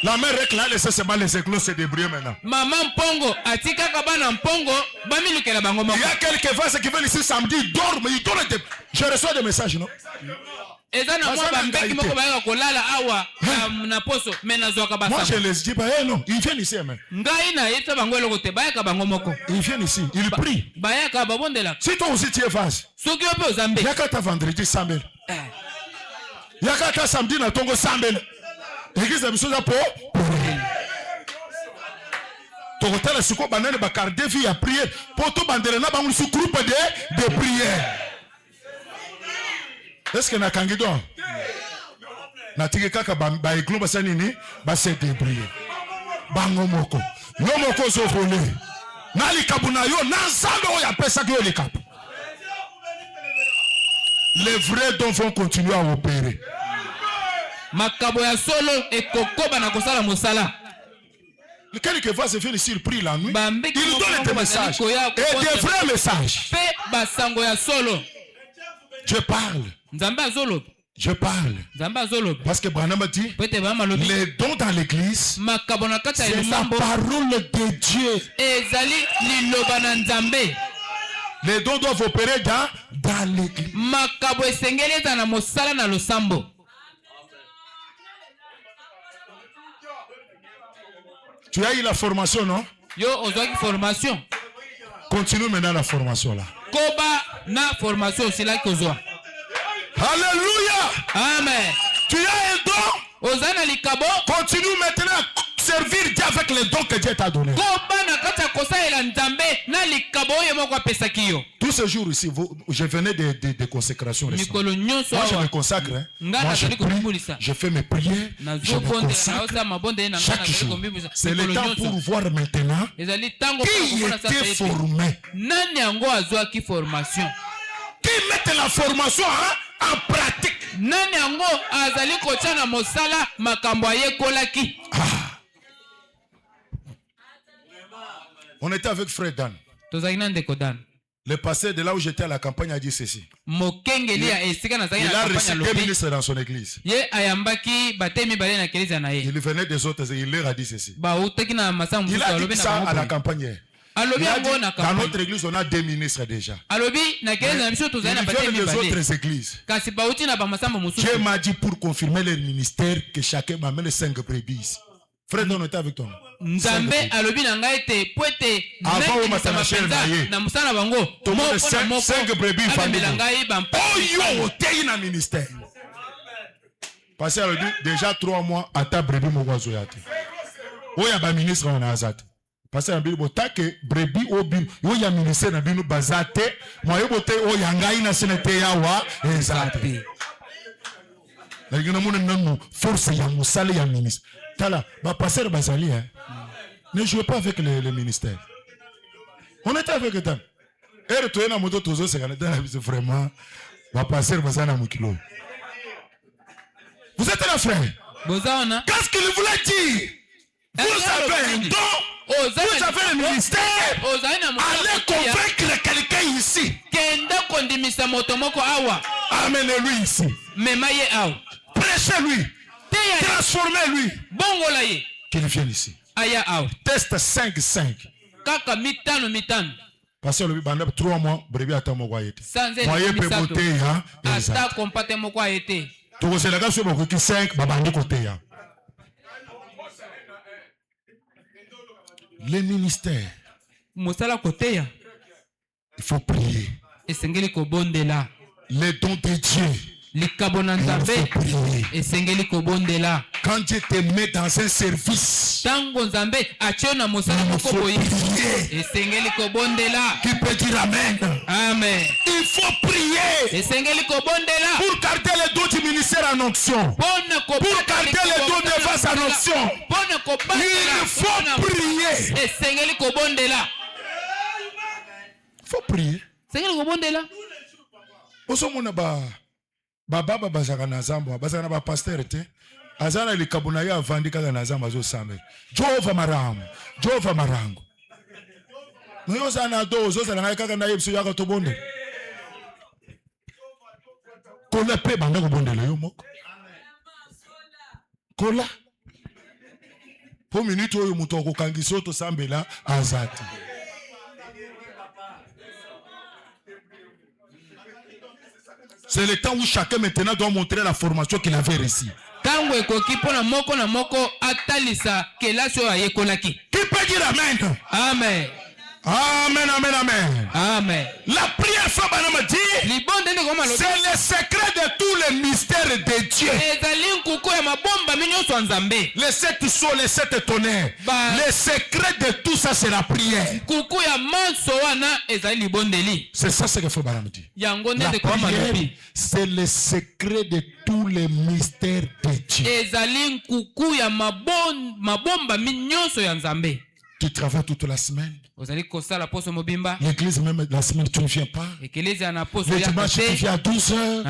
La mère réclame laisser seulement les éclos se débrouiller maintenant. Maman Mpongo, atika kabana Mpongo, bamilukela bango moko. Il y a quelques vases qui viennent ici samedi, ils dorment, ils dorment. Je reçois des messages, non? Moi je les dis, bah, non, ils viennent ici. Ils viennent ici, ils prient. Si toi aussi tu es vase, il y a qu'à ta vendredi 100 000. Il y a qu'à ta samedi na tongo 100 000. Église de Bissou pour Togotala Suko Banane Bakar défi à prier. Pour tout Bandelena Bangoul sous groupe de prière. Est-ce que na kangido? Na tike kaka ba iglo basanini ba se débrouiller. Bango moko. Yo moko zo volé. Na likabuna yo na nzambe o ya pesa ko likabu. Les vrais dons vont continuer à opérer. Makabo ya solo ekokoba na kosala mosala. Lequel que va se faire surpris la nuit, il donne des messages et des vrais messages. Je parle. Je parle. Parce que Branham a dit, les dons dans l'église, c'est la parole de Dieu. Les dons doivent opérer dans l'église. Tu as eu la formation, non? Yo, ozaki formation. Continue maintenant la formation là. Koba na formation, c'est là que ozwa. Alléluia. Amen. Tu as un don. Ozana likabo. Continue maintenant à servir Dieu avec les dons que Dieu t'a donné. Koba na kata kosa ela nzambe na likabo yemo kwa pesa kiyo. Tous ces jours ici, je venais de consécration. Moi, je me consacre. Hein. Moi, je prie, je fais mes prières. Je me consacre chaque jour. C'est le temps pour voir maintenant qui était formé. Qui met la formation en pratique. On était avec Frère Dan. Le pasteur de là où j'étais à la campagne a dit ceci. Il a reçu 2 ministres dans son église. Il venait des autres et il leur a dit ceci. Il a dit ça à la campagne. Dans notre église, on a 2 ministres déjà. Il vient des autres églises. Dieu m'a dit pour confirmer leur ministère que chacun m'amène 5 brebis. Frère, on était avec toi. Nzambe alobi na ngai te poete avant matanachel na ye na musala bango tomo 5 brebis famille oyo otei na ministère parce que déjà 3 mois ata brebis moko zoyate oya ba ministre on azate parce que bino botake brebis obi oya ministère na bino bazate moyo bote oya ngai na senete yawa ezate na ngina mona nanu force ya musala ya ministre tala ba passer bazali hein. Ne jouez pas avec le ministère. On était avec eux. Et retourner dans moto toujours c'est vraiment va passer bazana mukilo. Vous êtes là frère. Qu'est-ce qu'il voulait dire? Vous avez un don. Vous avez un ministère. Allez convaincre quelqu'un ici. Amenez-lui ici. Prêchez-lui. Transformez-lui. Qu'il vienne ici. Test 5-5. Kaka mitano. Parce que le banda 3 mois, brebi ata moko ayete. Moye pe bote ya. Ata kompate moko ayete. Toko se laga so boko ki 5 babandi kote ya. Le ministère. Mosala kote ya. Il faut prier. Esengeli ko bondela. Les dons de Dieu. Quand Dieu te met dans un service, il faut prier. Qui peut dire Amen? Amen. Il faut prier pour garder les dons du ministère en onction, pour garder les dons de face en onction. Il faut prier. Il faut prier. sengeli kobondela. Osomona baba bazaka na Zamba, bazaka na ba pasteur te. Azana likabuna ya vandi kaka na Zamba zo sambe. Jehova marango. Nous zana dozo zana kaka na yebso yaka to bonde. Kola pe banda ko bondela yo moko. Kola. Po minute oyo muto ko kangiso to sambela azati. C'est le temps où chacun maintenant doit montrer la formation qu'il avait reçue. Tango ekoki pona moko na moko atalisa kelasi oyo ayekolaki. Qui peut dire amen? Amen. Amen, amen, amen. Amen. La prière, c'est le secret de tous les mystères de Dieu. Les 7 sauts, les 7 tonnerres. Le secret de tout ça, c'est la prière. C'est ça ce qu'il faut me dire. La prière, c'est le secret de tous les mystères de Dieu. Tu travailles toute la semaine. L'église même la semaine tu ne viens pas. Le dimanche tu viens à 12h.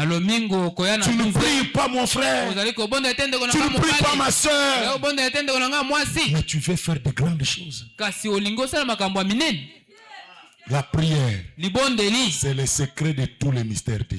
Tu ne pries pas mon frère. Tu ne pries pas ma soeur. Mais tu veux faire de grandes choses. La prière, c'est le secret de tous les mystères de Dieu.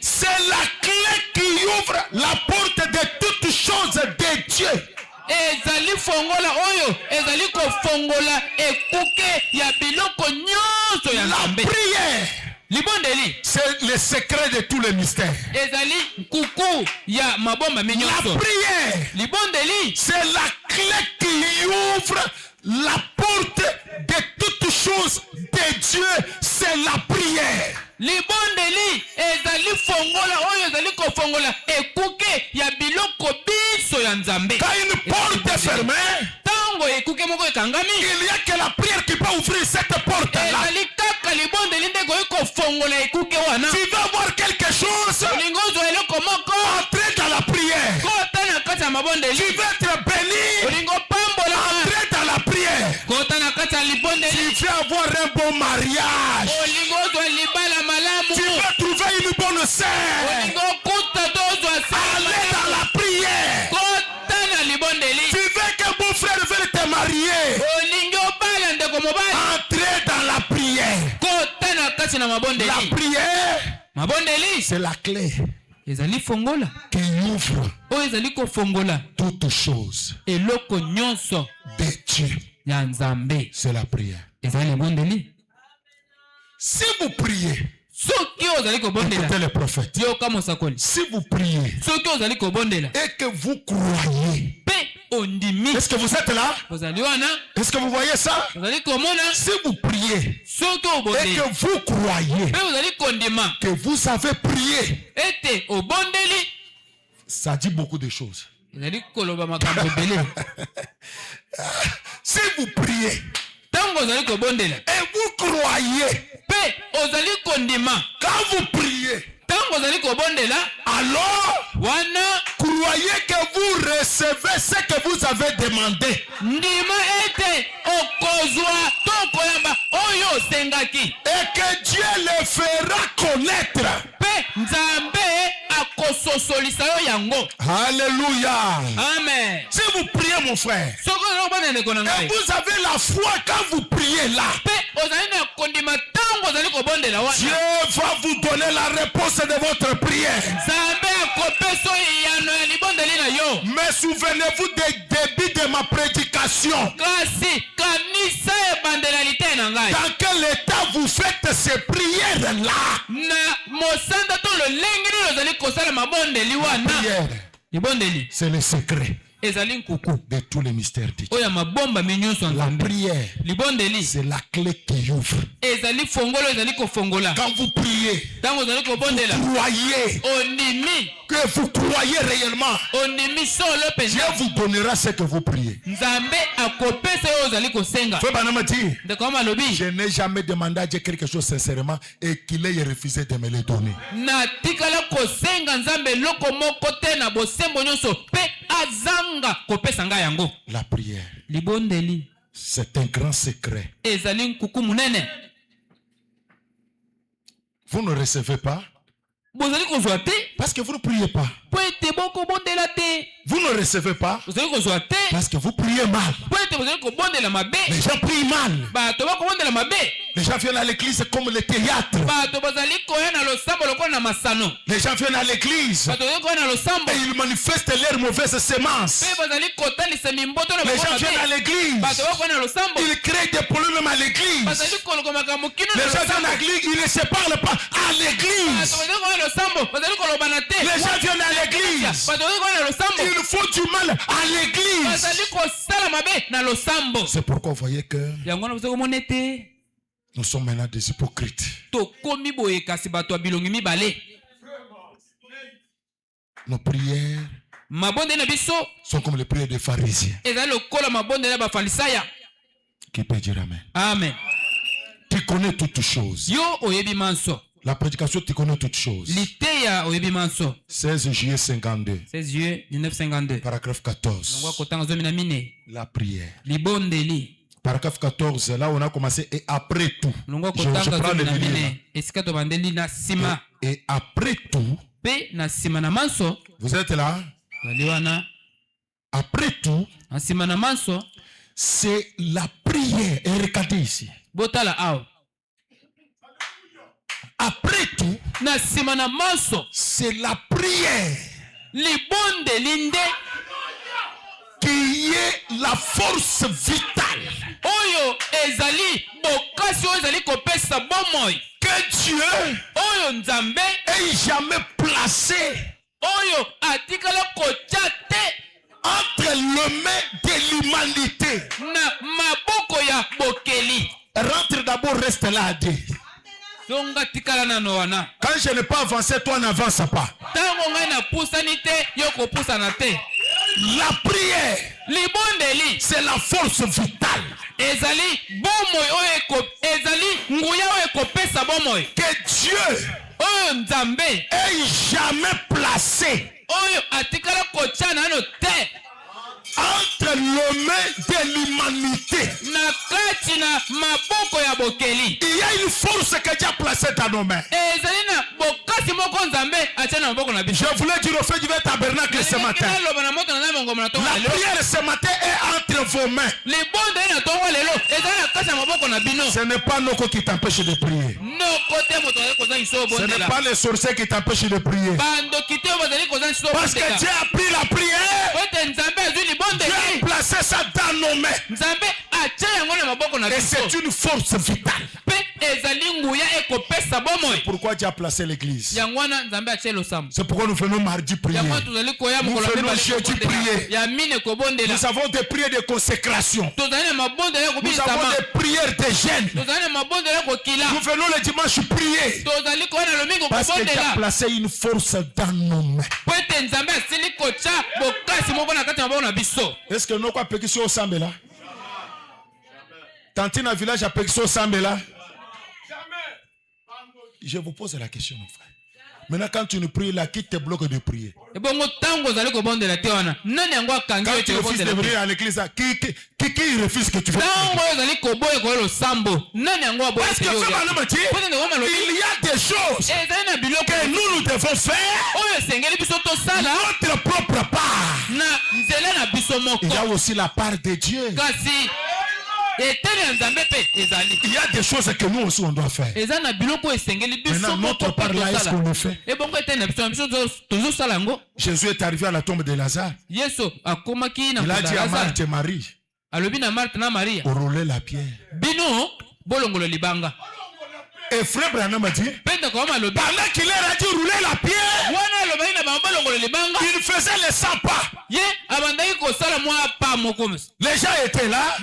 C'est la clé qui ouvre la porte de toutes choses de Dieu. Ezali fongola oyo ezali ko fongola ekuke ya biloko nyonso ya Nzambe. La prière, libondeli, c'est le secret de tous les mystères. Ezali nkuku ya mabomba minyonso. La prière, libondeli, c'est la clé qui ouvre la porte de toutes choses de Dieu. C'est la prière. Libondeli ezali fongola oyo ezali ko fongola ekuke ya biloko biso ya Nzambe. Quand une porte est fermée, tango ekuke moko ekangami, il y a que la prière qui peut ouvrir cette porte là. Ezali kaka libondeli ndeko eko fongola ekuke wana. Tu vas voir quelque chose, olingozo eloko moko, entrer dans la prière. Kota na kati ya mabondeli. Tu veux être béni, olingo pambola, entrer dans la prière. Kota na kati ya libondeli. Tu veux avoir un bon mariage. Olingozo libala malamu. Tu veux trouver une bonne sœur. Olingo kuta dozo asa. Allez dans la prière. Kota na libondeli. Tu veux que mon frère veuille te marier. Olingo bala ndeko mobali. Entrez dans la prière. Kota na kati na mabondeli. La prière, mabondeli, c'est la clé ezali fongola qui ouvre oyo ezali ko fongola toutes choses eloko nyonso de Dieu. ya Nzambe. C'est la prière. Ezali libondeli. Si vous priez, soki ozali kobondela, écoutez les prophètes. yoka mosakoli. Si vous priez Soki ozali kobondela et que vous croyez, pe ondimi, est-ce que vous êtes là? ozali wana, Est-ce que vous voyez ça? ozali komona. Si vous priez Soki et obondeli que vous croyez pe ozali kondima que vous avez prié, ete obondeli, ça dit beaucoup de choses. ezali koloba makambo ebele. Si vous priez Tango ozali kobondela et vous croyez, pe ozali kondima, quand vous priez, tango ozali kobondela, alors wana croyez que vous recevez ce que vous avez demandé. ndima ete okozwa to koyamba oyo osengaki, Et que Dieu le fera connaître. pe Nzambe akososolisa yo yango. Alléluia. Amen. Si vous priez mon frère, Soko ozali kobondela ndeko na et ngai, vous avez la foi quand vous priez là, pe ozali na kondima tango ozali kobondela Dieu wana, va vous donner la réponse de votre prière. Nzambe akopesa iyano ya libondeli na yo. Mais souvenez-vous des débuts de ma prédication. Kasi kanisa ebandela lite na ngai, Dans quel état vous faites ces prières là? na mosanda to lolenge nini ozali kosala mabondeli wana. Prière, Libondeli c'est le secret ezali nkuku de tous les mystères de Dieu. oyo mabomba minyonso ya La Nzambe. prière, Libondeli c'est la clé qui ouvre. ezali fongolo ezali kofongola. Quand vous priez, Tango ozali kobondela croyez ondimi, que vous croyez réellement. ondimi solo Dieu penza, vous donnera ce que vous priez. Nzambe akopesa oyo ozali kosenga. Feu Banama dit, Ndeko malobi, je n'ai jamais demandé à Dieu quelque chose sincèrement et qu'il ait refusé de me le donner. na tikala kosenga Nzambe loko moko te na bosembo nyonso pe azanga kopesa ngai yango. La prière, Libondeli C'est un grand secret. Vous ne recevez pas parce que vous ne priez pas. Vous ne recevez pas parce que vous priez mal. Les gens prient mal. Les gens viennent à l'église comme le théâtre. Les gens viennent à l'église et ils manifestent leurs mauvaises semences. Les gens viennent à l'église, ils créent des problèmes à l'église. Les gens viennent à l'église, ils ne se parlent pas à l'église. Les gens viennent à l'église, ils font du mal à l'église. C'est pourquoi vous voyez que nous sommes maintenant des hypocrites. Nos prières sont comme les prières des pharisiens. Qui peut dire amen? Amen. Tu connais toutes choses. La prédication, tu connais toutes choses. 16 juillet 52. 16 juillet 1952. Paragraphe 14. La prière. Paragraphe 14, là on a commencé et après tout. Je prends le milieu. Et après tout. Vous êtes là? Après tout, c'est la prière. Et regardez ici. Après tout, c'est la prière qui est la force vitale que Dieu ait jamais placé entre les mains de l'humanité. Rentre d'abord, reste là à dire. Quand je n'ai pas avancé, toi n'avance pas. La prière, c'est la force vitale que Dieu ait jamais placé entre les mains de l'humanité. Il y a une force que Dieu a placée dans nos mains. Je voulais dire au fait du tabernacle ce matin. La prière ce matin est entre vos mains. Ce n'est pas Noko qui t'empêche de prier. Ce n'est pas les sorciers qui t'empêchent de prier. Parce que Dieu a pris la prière. Dieu a placé ça dans nos mains. Et c'est une force vitale. C'est pourquoi Dieu a placé l'église. C'est pourquoi nous venons mardi prier. Nous venons jeudi prier. Nous avons des prières de consécration. Nous avons des prières de jeûne. Nous venons le dimanche prier. Parce que Dieu a placé une force dans nos mains. Est-ce que nous avons péché au Sambela? Tantine village a péché au Sambela? Je vous pose la question, mon frère. Maintenant, quand tu ne pries là, qui te bloque de prier? Quand tu refuses de venir à l'église, qui refuse que tu fasses? Parce que il y a des choses que nous devons faire notre propre part. Il y a aussi la part de Dieu. Il y a des choses que nous aussi on doit faire. Maintenant, notre part là, est-ce qu'on le fait? Jésus est arrivé à la tombe de Lazare. Il a dit à Marthe et Marie, rouler la pierre. Et frère Branham a dit, pendant qu'il leur a dit rouler la pierre, il faisait les 100 pas. Les gens étaient là,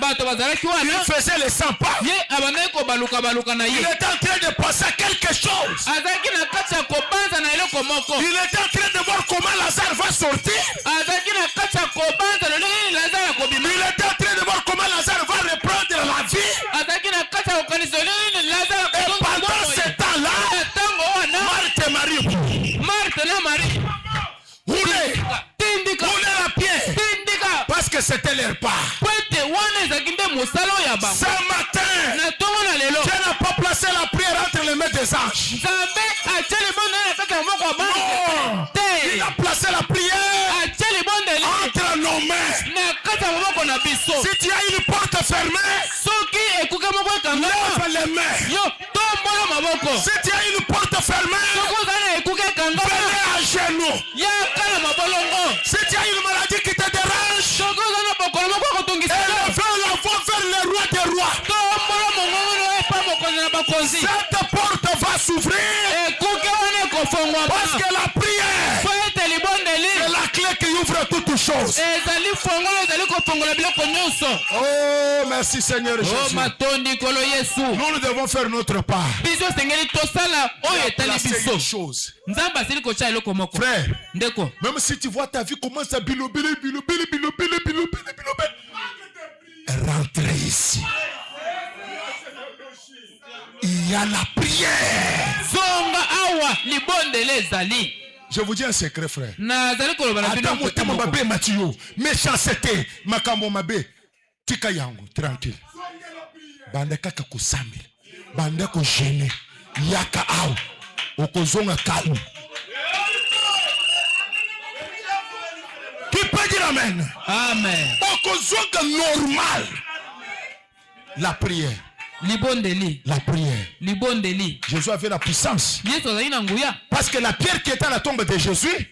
il faisait les 100 pas. Il était en train de penser à quelque chose. Il était en train de voir comment Lazare va sortir. Il était en train de voir comment Lazare va reprendre la vie. Et pendant ce temps-là, Marthe et Marie roulaient la pierre parce que c'était leur part. Ce matin, Dieu n'a pas placé la prière entre les mains des anges. Non, il a placé la prière entre nos mains. Si tu as une porte fermée, lève les mains. Si tu as une porte fermée, venez à genoux. Si tu as une maladie qui te dérange, élevez la voix vers le roi des rois. Cette porte va s'ouvrir parce que la prière est la clé qui ouvre toutes choses. Oh, merci Seigneur Jésus. Nous devons faire notre part. Frère, même si tu vois ta vie commence à rentrez ici. Il y a la prière. Je vous dis un secret, frère. Méchanceté, makambo mabe, tika yangu, tranquille. Bande kaka kusambil, bande ko gêné, yaka au, okozonga calme. Qui peut dire amen? Amen. Okozonga normal. La prière. La prière. Jésus avait la puissance. Parce que la pierre qui était à la tombe de Jésus,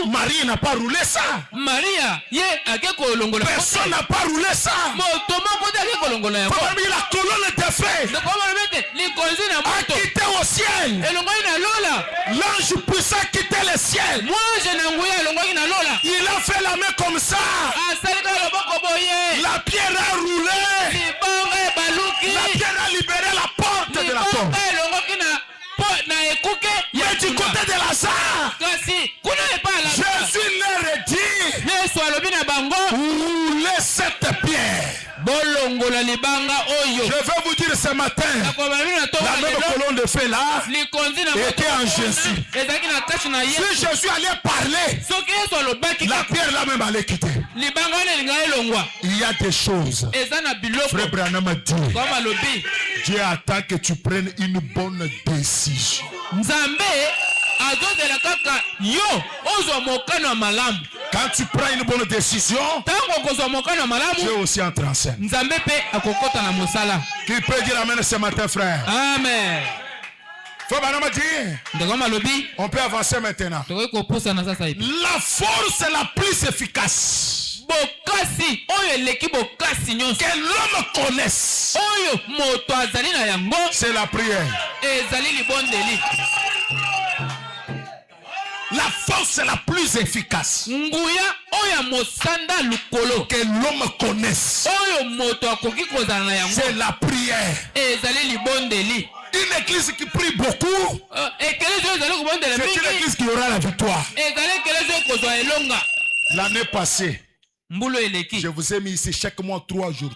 Marie n'a pas roulé ça. Personne n'a pas roulé ça. La colonne de feu a quitté au ciel. L'ange puissant a quitté le ciel. Il a fait la main comme ça. La pierre a roulé. La pierre a libéré la porte de la tombe. Mais du côté de Lazare, Jésus leur a dit, roulez cette pierre. Je vais vous dire ce matin, la même colonne de feu là était en Jésus. Si Jésus allait parler, la pierre là même allait quitter. Il y a des choses. Frère Branham a dit, Dieu attend que tu prennes une bonne décision. Quand tu prends une bonne décision, Dieu aussi entre en scène. Qui peut dire amen ce matin, frère? Amen. On peut avancer maintenant. La force la plus efficace que l'homme connaisse, c'est la prière. La force la plus efficace que l'homme connaisse, c'est la prière. Une église qui prie beaucoup, c'est une église qui aura la victoire. L'année passée, je vous ai mis ici chaque mois 3 jours.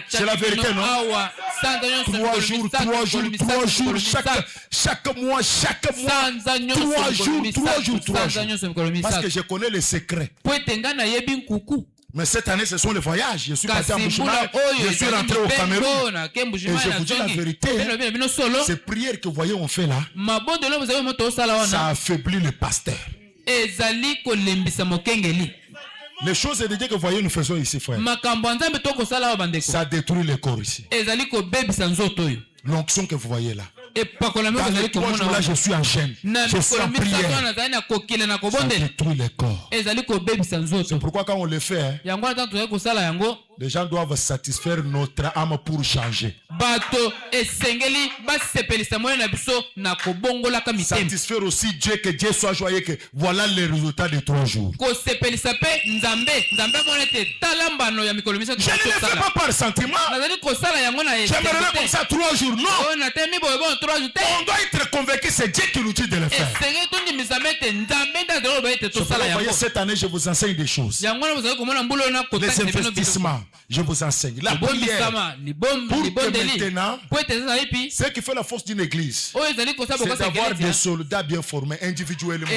C'est la vérité, non? 3 jours. Chaque mois. 3 jours. Parce que je connais les secrets. Mais cette année, ce sont les voyages. Je suis parti en Bushman, je suis rentré au Cameroun. Et je vous dis la vérité, ces prières que vous voyez on fait là, ça affaiblit le pasteur. Les choses de Dieu que vous voyez nous faisons ici, frère, ça détruit le corps ici. L'onction que vous voyez là, dans les 3 jours là, je suis en chaîne, je suis en prière, ça détruit le corps. C'est pourquoi quand on le fait, les gens doivent satisfaire notre âme pour changer. Satisfaire aussi Dieu, que Dieu soit joyeux, que voilà les résultats de 3 jours. Je ne le fais pas par sentiment. J'aimerais comme ça 3 jours. Non. On doit être convaincu, c'est Dieu qui nous dit de le faire. Vous voyez, cette année, je vous enseigne des choses. Les investissements, je vous enseigne. La prière, pour que Maintenant, ce qui fait la force d'une église, c'est d'avoir des soldats bien formés individuellement.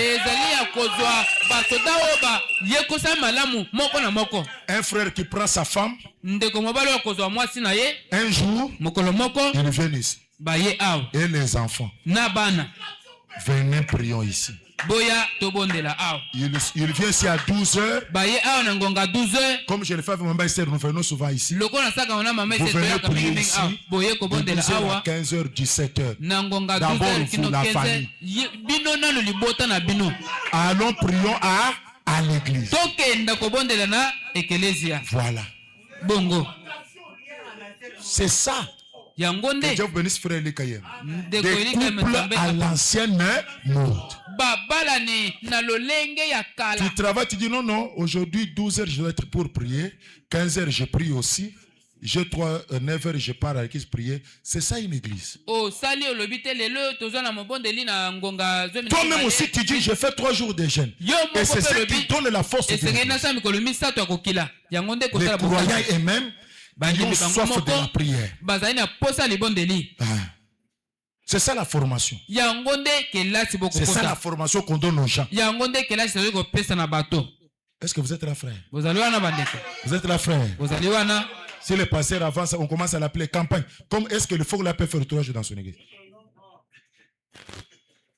Un frère qui prend sa femme, un jour, ils viennent ici. Et les enfants, venez, prions ici. Il vient ici à 12h. Comme je le fais avec Maman Esther, nous venons souvent ici. Vous venez prier ici de 12h à 15h, 17h. D'abord, vous, la famille. Allons, prions à l'église. Voilà. C'est ça. Que Dieu bénisse frère Likayem. Des couples à l'ancienne mode. Tu travailles, tu dis non, aujourd'hui 12h je dois être pour prier, 15h je prie aussi, j'ai 9h je pars à l'église prier. C'est ça une église. Toi-même aussi tu dis je fais 3 jours de jeûne. Et c'est ça qui donne la force de l'église. Les croyants eux-mêmes, ils ont soif de la prière. C'est ça la formation. C'est ça la formation qu'on donne aux gens. Est-ce que vous êtes là, frère? Vous êtes là, frère? Si le pasteur avance, on commence à l'appeler campagne. Comme est-ce qu'il faut que la paix fasse 3 jours dans son église?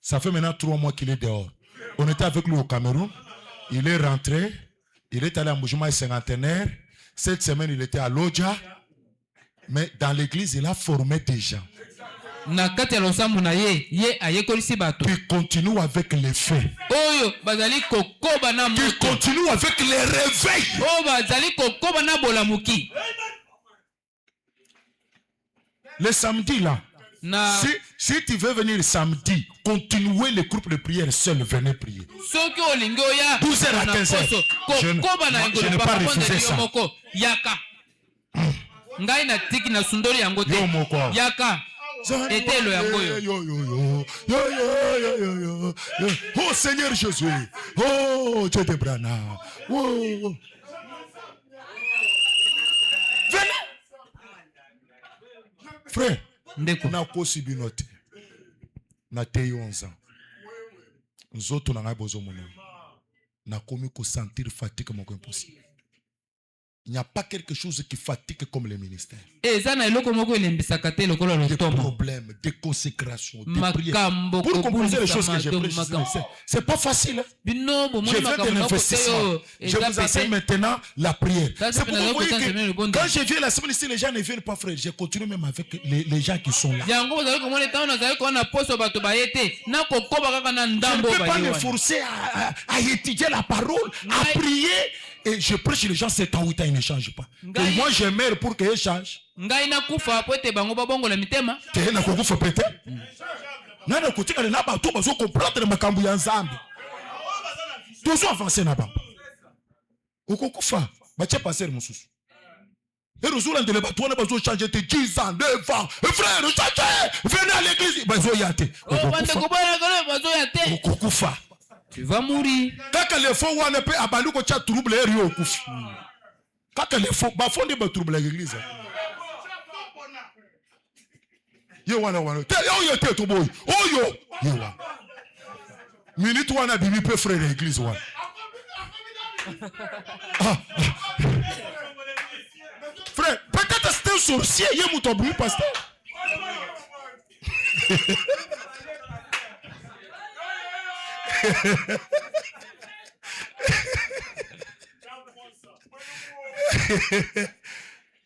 Ça fait maintenant 3 mois qu'il est dehors. On était avec lui au Cameroun. Il est rentré. Il est allé à Moujima et cinquantenaire. Cette semaine, il était à Lodja. Mais dans l'église, il a formé des gens. Tu continues avec les faits. Tu continues avec les réveils. Le samedi là, si tu veux venir samedi, continuez le groupe de prière seul, venez prier. 12h à 15h. Je ne pas refuser ça. Oh Seigneur Jésus. Oh Dieu de Brana. Oh. Venez. Frère, na kosi binote. Na te 11 ans. Nzoto na ngai bozo mono. Na komi ko sentir fatigue moko impossible. Il n'y a pas quelque chose qui fatigue comme le ministère. Des problèmes, des consécrations, des prières. Pour comprendre les choses que j'ai prises, c'est pas facile. Hein? Je fais de l'investissement. Je vous enseigne maintenant la prière. C'est pourquoi vous voyez que quand je viens la semaine ici, les gens ne viennent pas, frère. Je continue même avec les gens qui sont là. Je ne peux pas les forcer à étudier la parole, à prier. Et je prêche les gens 7 ans, 8 ans, ils ne changent pas. Et moi, je meurs pour qu'ils changent. Tu es na kufa peut-être. Nana kotika le naba to bazo comprendre makambu ya nzambe. Tozo avancer na ba. Okokufa, ba che passer mususu. Et nous allons de l'ébattoir, nous allons changer de 10 ans, 9 ans. Frère, changez, venez à l'église. Bazo yate. Okokufa. Tu vas mourir. Quand les faux on peut abalu ko cha trouble et rio kufi. Quand les faux ba fond de ba trouble l'église. Yo wana. Te yo te to boy. Oh yo. Yo wa. Minute wana bibi pe frère l'église wa. Frère, peut-être c'est un sorcier, il y a mon tabou pasteur.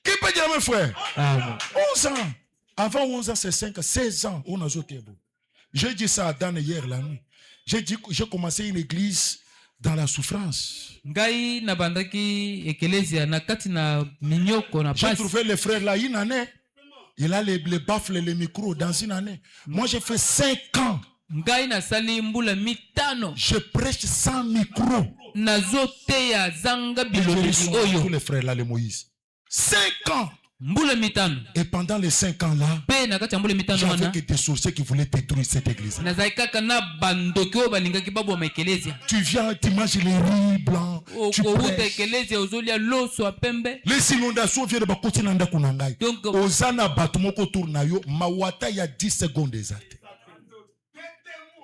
Qui peut dire mes frères? 11 ans. Avant 11 ans, c'est 5, 16 ans. On a jeté. J'ai dit ça à Dan hier la nuit. J'ai dit que j'ai commencé une église dans la souffrance. J'ai trouvé les frères là une année. Il a les baffles et les micros dans une année. Moi, j'ai fait 5 ans. Je prêche sans micro. Tous les frères là, les Moïse. 5 ans. Et pendant les 5 ans là, j'avais que des sorciers qui voulaient détruire cette église. Tu viens, tu manges les riz blancs, tu prêches. Les inondations viennent de Bakoti Nanda Kunangai. Ozana Batumoko Tournayo, Mawata ya 10 secondes exactes.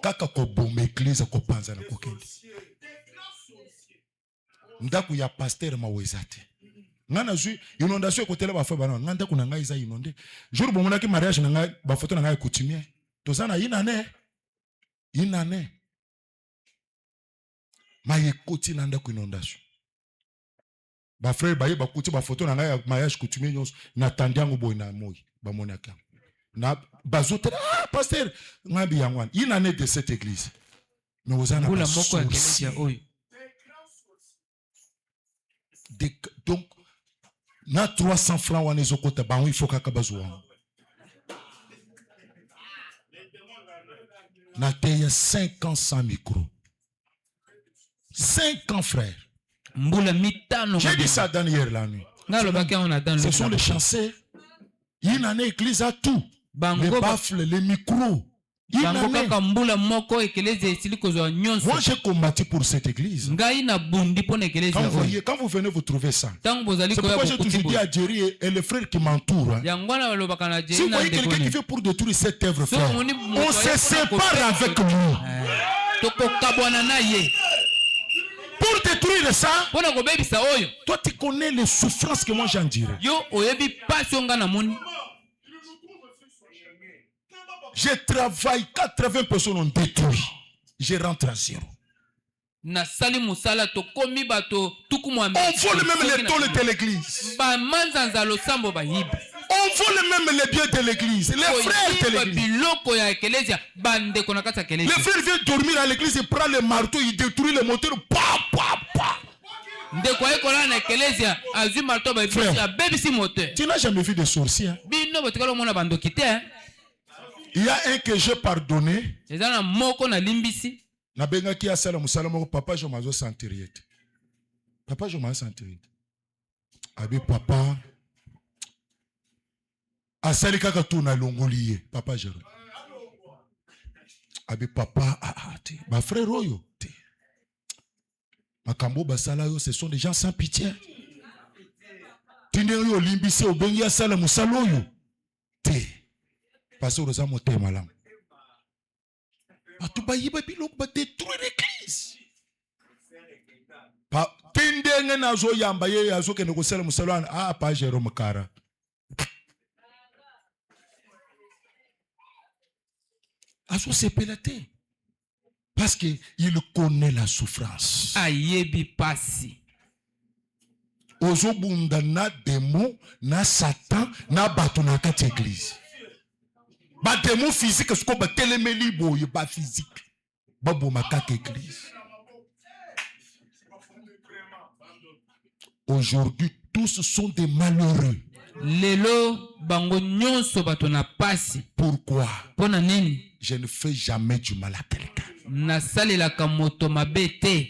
Kaka ko bom église ko panza na kokende. Ndaku ya pasteur mawezate. Ngana zui inondation ko tele ba fa bana nganda kunanga iza inondé. Jour bomona ki mariage nanga ba photo nanga coutumier. Tozana inane. Maye koti nanda ku inondation. Ba frère ba ye ba kuti ba photo nanga ya mariage coutumier nyos na tandiango boy na moyi ba monaka. Na bazote pasteur ngabi yangwan inane de cette église. Mais ozana ba moko ya église oyo. Donc na 300 francs wana ezokota bango il faut kaka bazwa na teya 5 ans sans micro 5 ans frère j'ai dit ça dernière la nuit ce sont les chanceux une année église à tout les baffles les micros. Moi j'ai combattu pour cette église. Quand vous venez vous trouvez ça. C'est pourquoi j'ai toujours dit à Jerry et les frères qui m'entourent. Si vous voyez quelqu'un qui fait pour détruire cette œuvre, frère, on se sépare avec lui. Pour détruire ça, toi tu connais les souffrances que moi j'endurais. Je travaille, 80 personnes ont détruit. Je rentre à zéro. On vole même les tôles de l'église. On vole même les biens de l'église. Les frères de l'église. Les frères viennent dormir à l'église, ils prennent le marteau, ils détruisent le moteur. Frère, tu n'as jamais vu de sorciers. Il y a un que j'ai pardonné. Nabenga ki asala musala moko papa je mazo sentiriete. Papa je mazo sentiriete. Abi papa asali kaka tuna longoliye papa je. Abi papa te ba frère oyo te. Makambo basala yo ce sont des gens sans pitié. Tinde yo limbisi obengi asala musala oyo te. Parce que vous avez monté malam. Tu vas détruire l'église. Tindenge nazo yamba ye azo ke negosela musalwana ah pa Jérôme Kara. Azo se pelate. Parce que il connaît la souffrance. Ayebi pasi. Ozo bunda na démon, na Satan, na batu na kati église. Ba démon physique ce qu'on ba téléméli boye ba physique. Ba boma kaka église. Aujourd'hui tous sont des malheureux. Lelo bango nyonso bato na pasi. Pourquoi? Pona nini? Je ne fais jamais du mal à quelqu'un. Na salela kamoto mabete.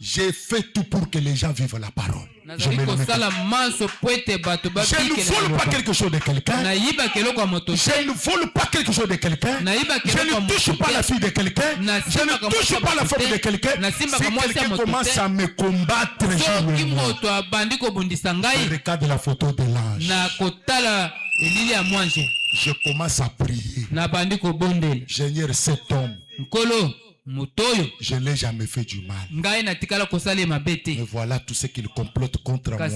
J'ai fait tout pour que les gens vivent la parole. Je ne vole pas quelque chose de quelqu'un. Je ne vole pas quelque chose de quelqu'un. Je ne touche pas la fille de quelqu'un. Je ne touche pas la femme de quelqu'un. Si quelqu'un commence à me combattre, je regarde la photo de l'ange. Je commence à prier. Seigneur, cet homme, je n'ai jamais fait du mal. Mais voilà tout ce qu'il complote contre moi.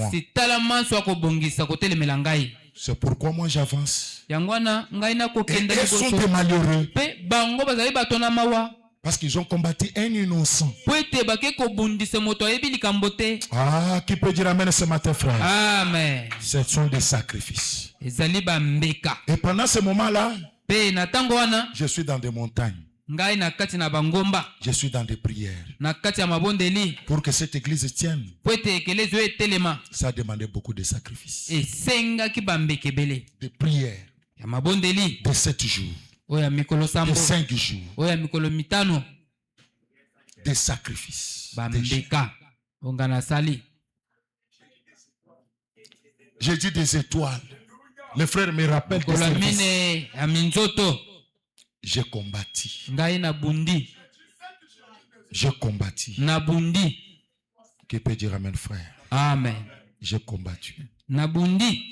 C'est pourquoi moi j'avance. Et ils sont des malheureux. Parce qu'ils ont combattu un innocent. Ah, qui peut dire amen ce matin, frère? Amen. Ce sont des sacrifices. Et pendant ce moment-là, je suis dans des montagnes. Je suis dans des prières. Pour que cette église tienne, ça a demandé beaucoup de sacrifices. De prières. De 7 jours. De 5 jours. Des sacrifices. J'ai dit des étoiles. Les frères me rappellent des services. J'ai combattu. J'ai combattu. Qui peut dire amen, frère? Amen. J'ai combattu. Nabundi.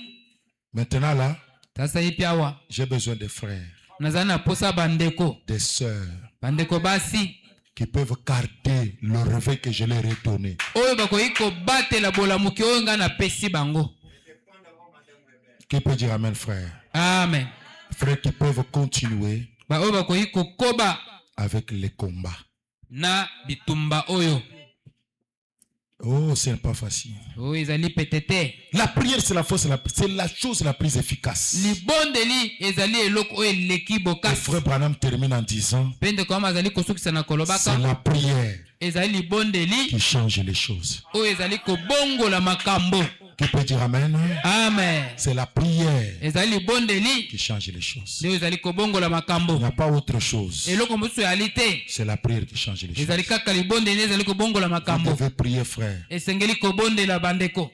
Maintenant là, j'ai besoin de frères, des sœurs qui peuvent garder le réveil que je leur ai donné. Qui peut dire amen, frère? Amen. Frères qui peuvent continuer avec les combats. Oh, ce n'est pas facile. La prière, c'est la chose la plus efficace. Le frère Branham termine en disant, c'est la prière qui change les choses. Qui peut dire amen? Amen. C'est la prière qui change les choses. Il n'y a pas autre chose. C'est la prière qui change les choses. Vous devez prier, frère.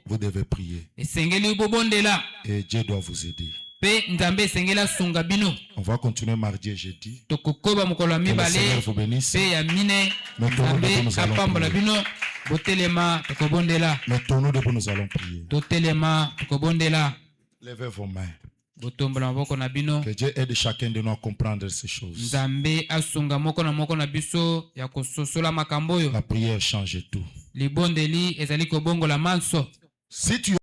Vous devez prier. Et Dieu doit vous aider. On va continuer mardi et jeudi. Que le Seigneur vous bénisse. Maintenant, nous allons prier. Mettons-nous debout, nous allons prier. Levez vos mains. Que Dieu aide chacun de nous à comprendre ces choses. La prière change tout. Si tu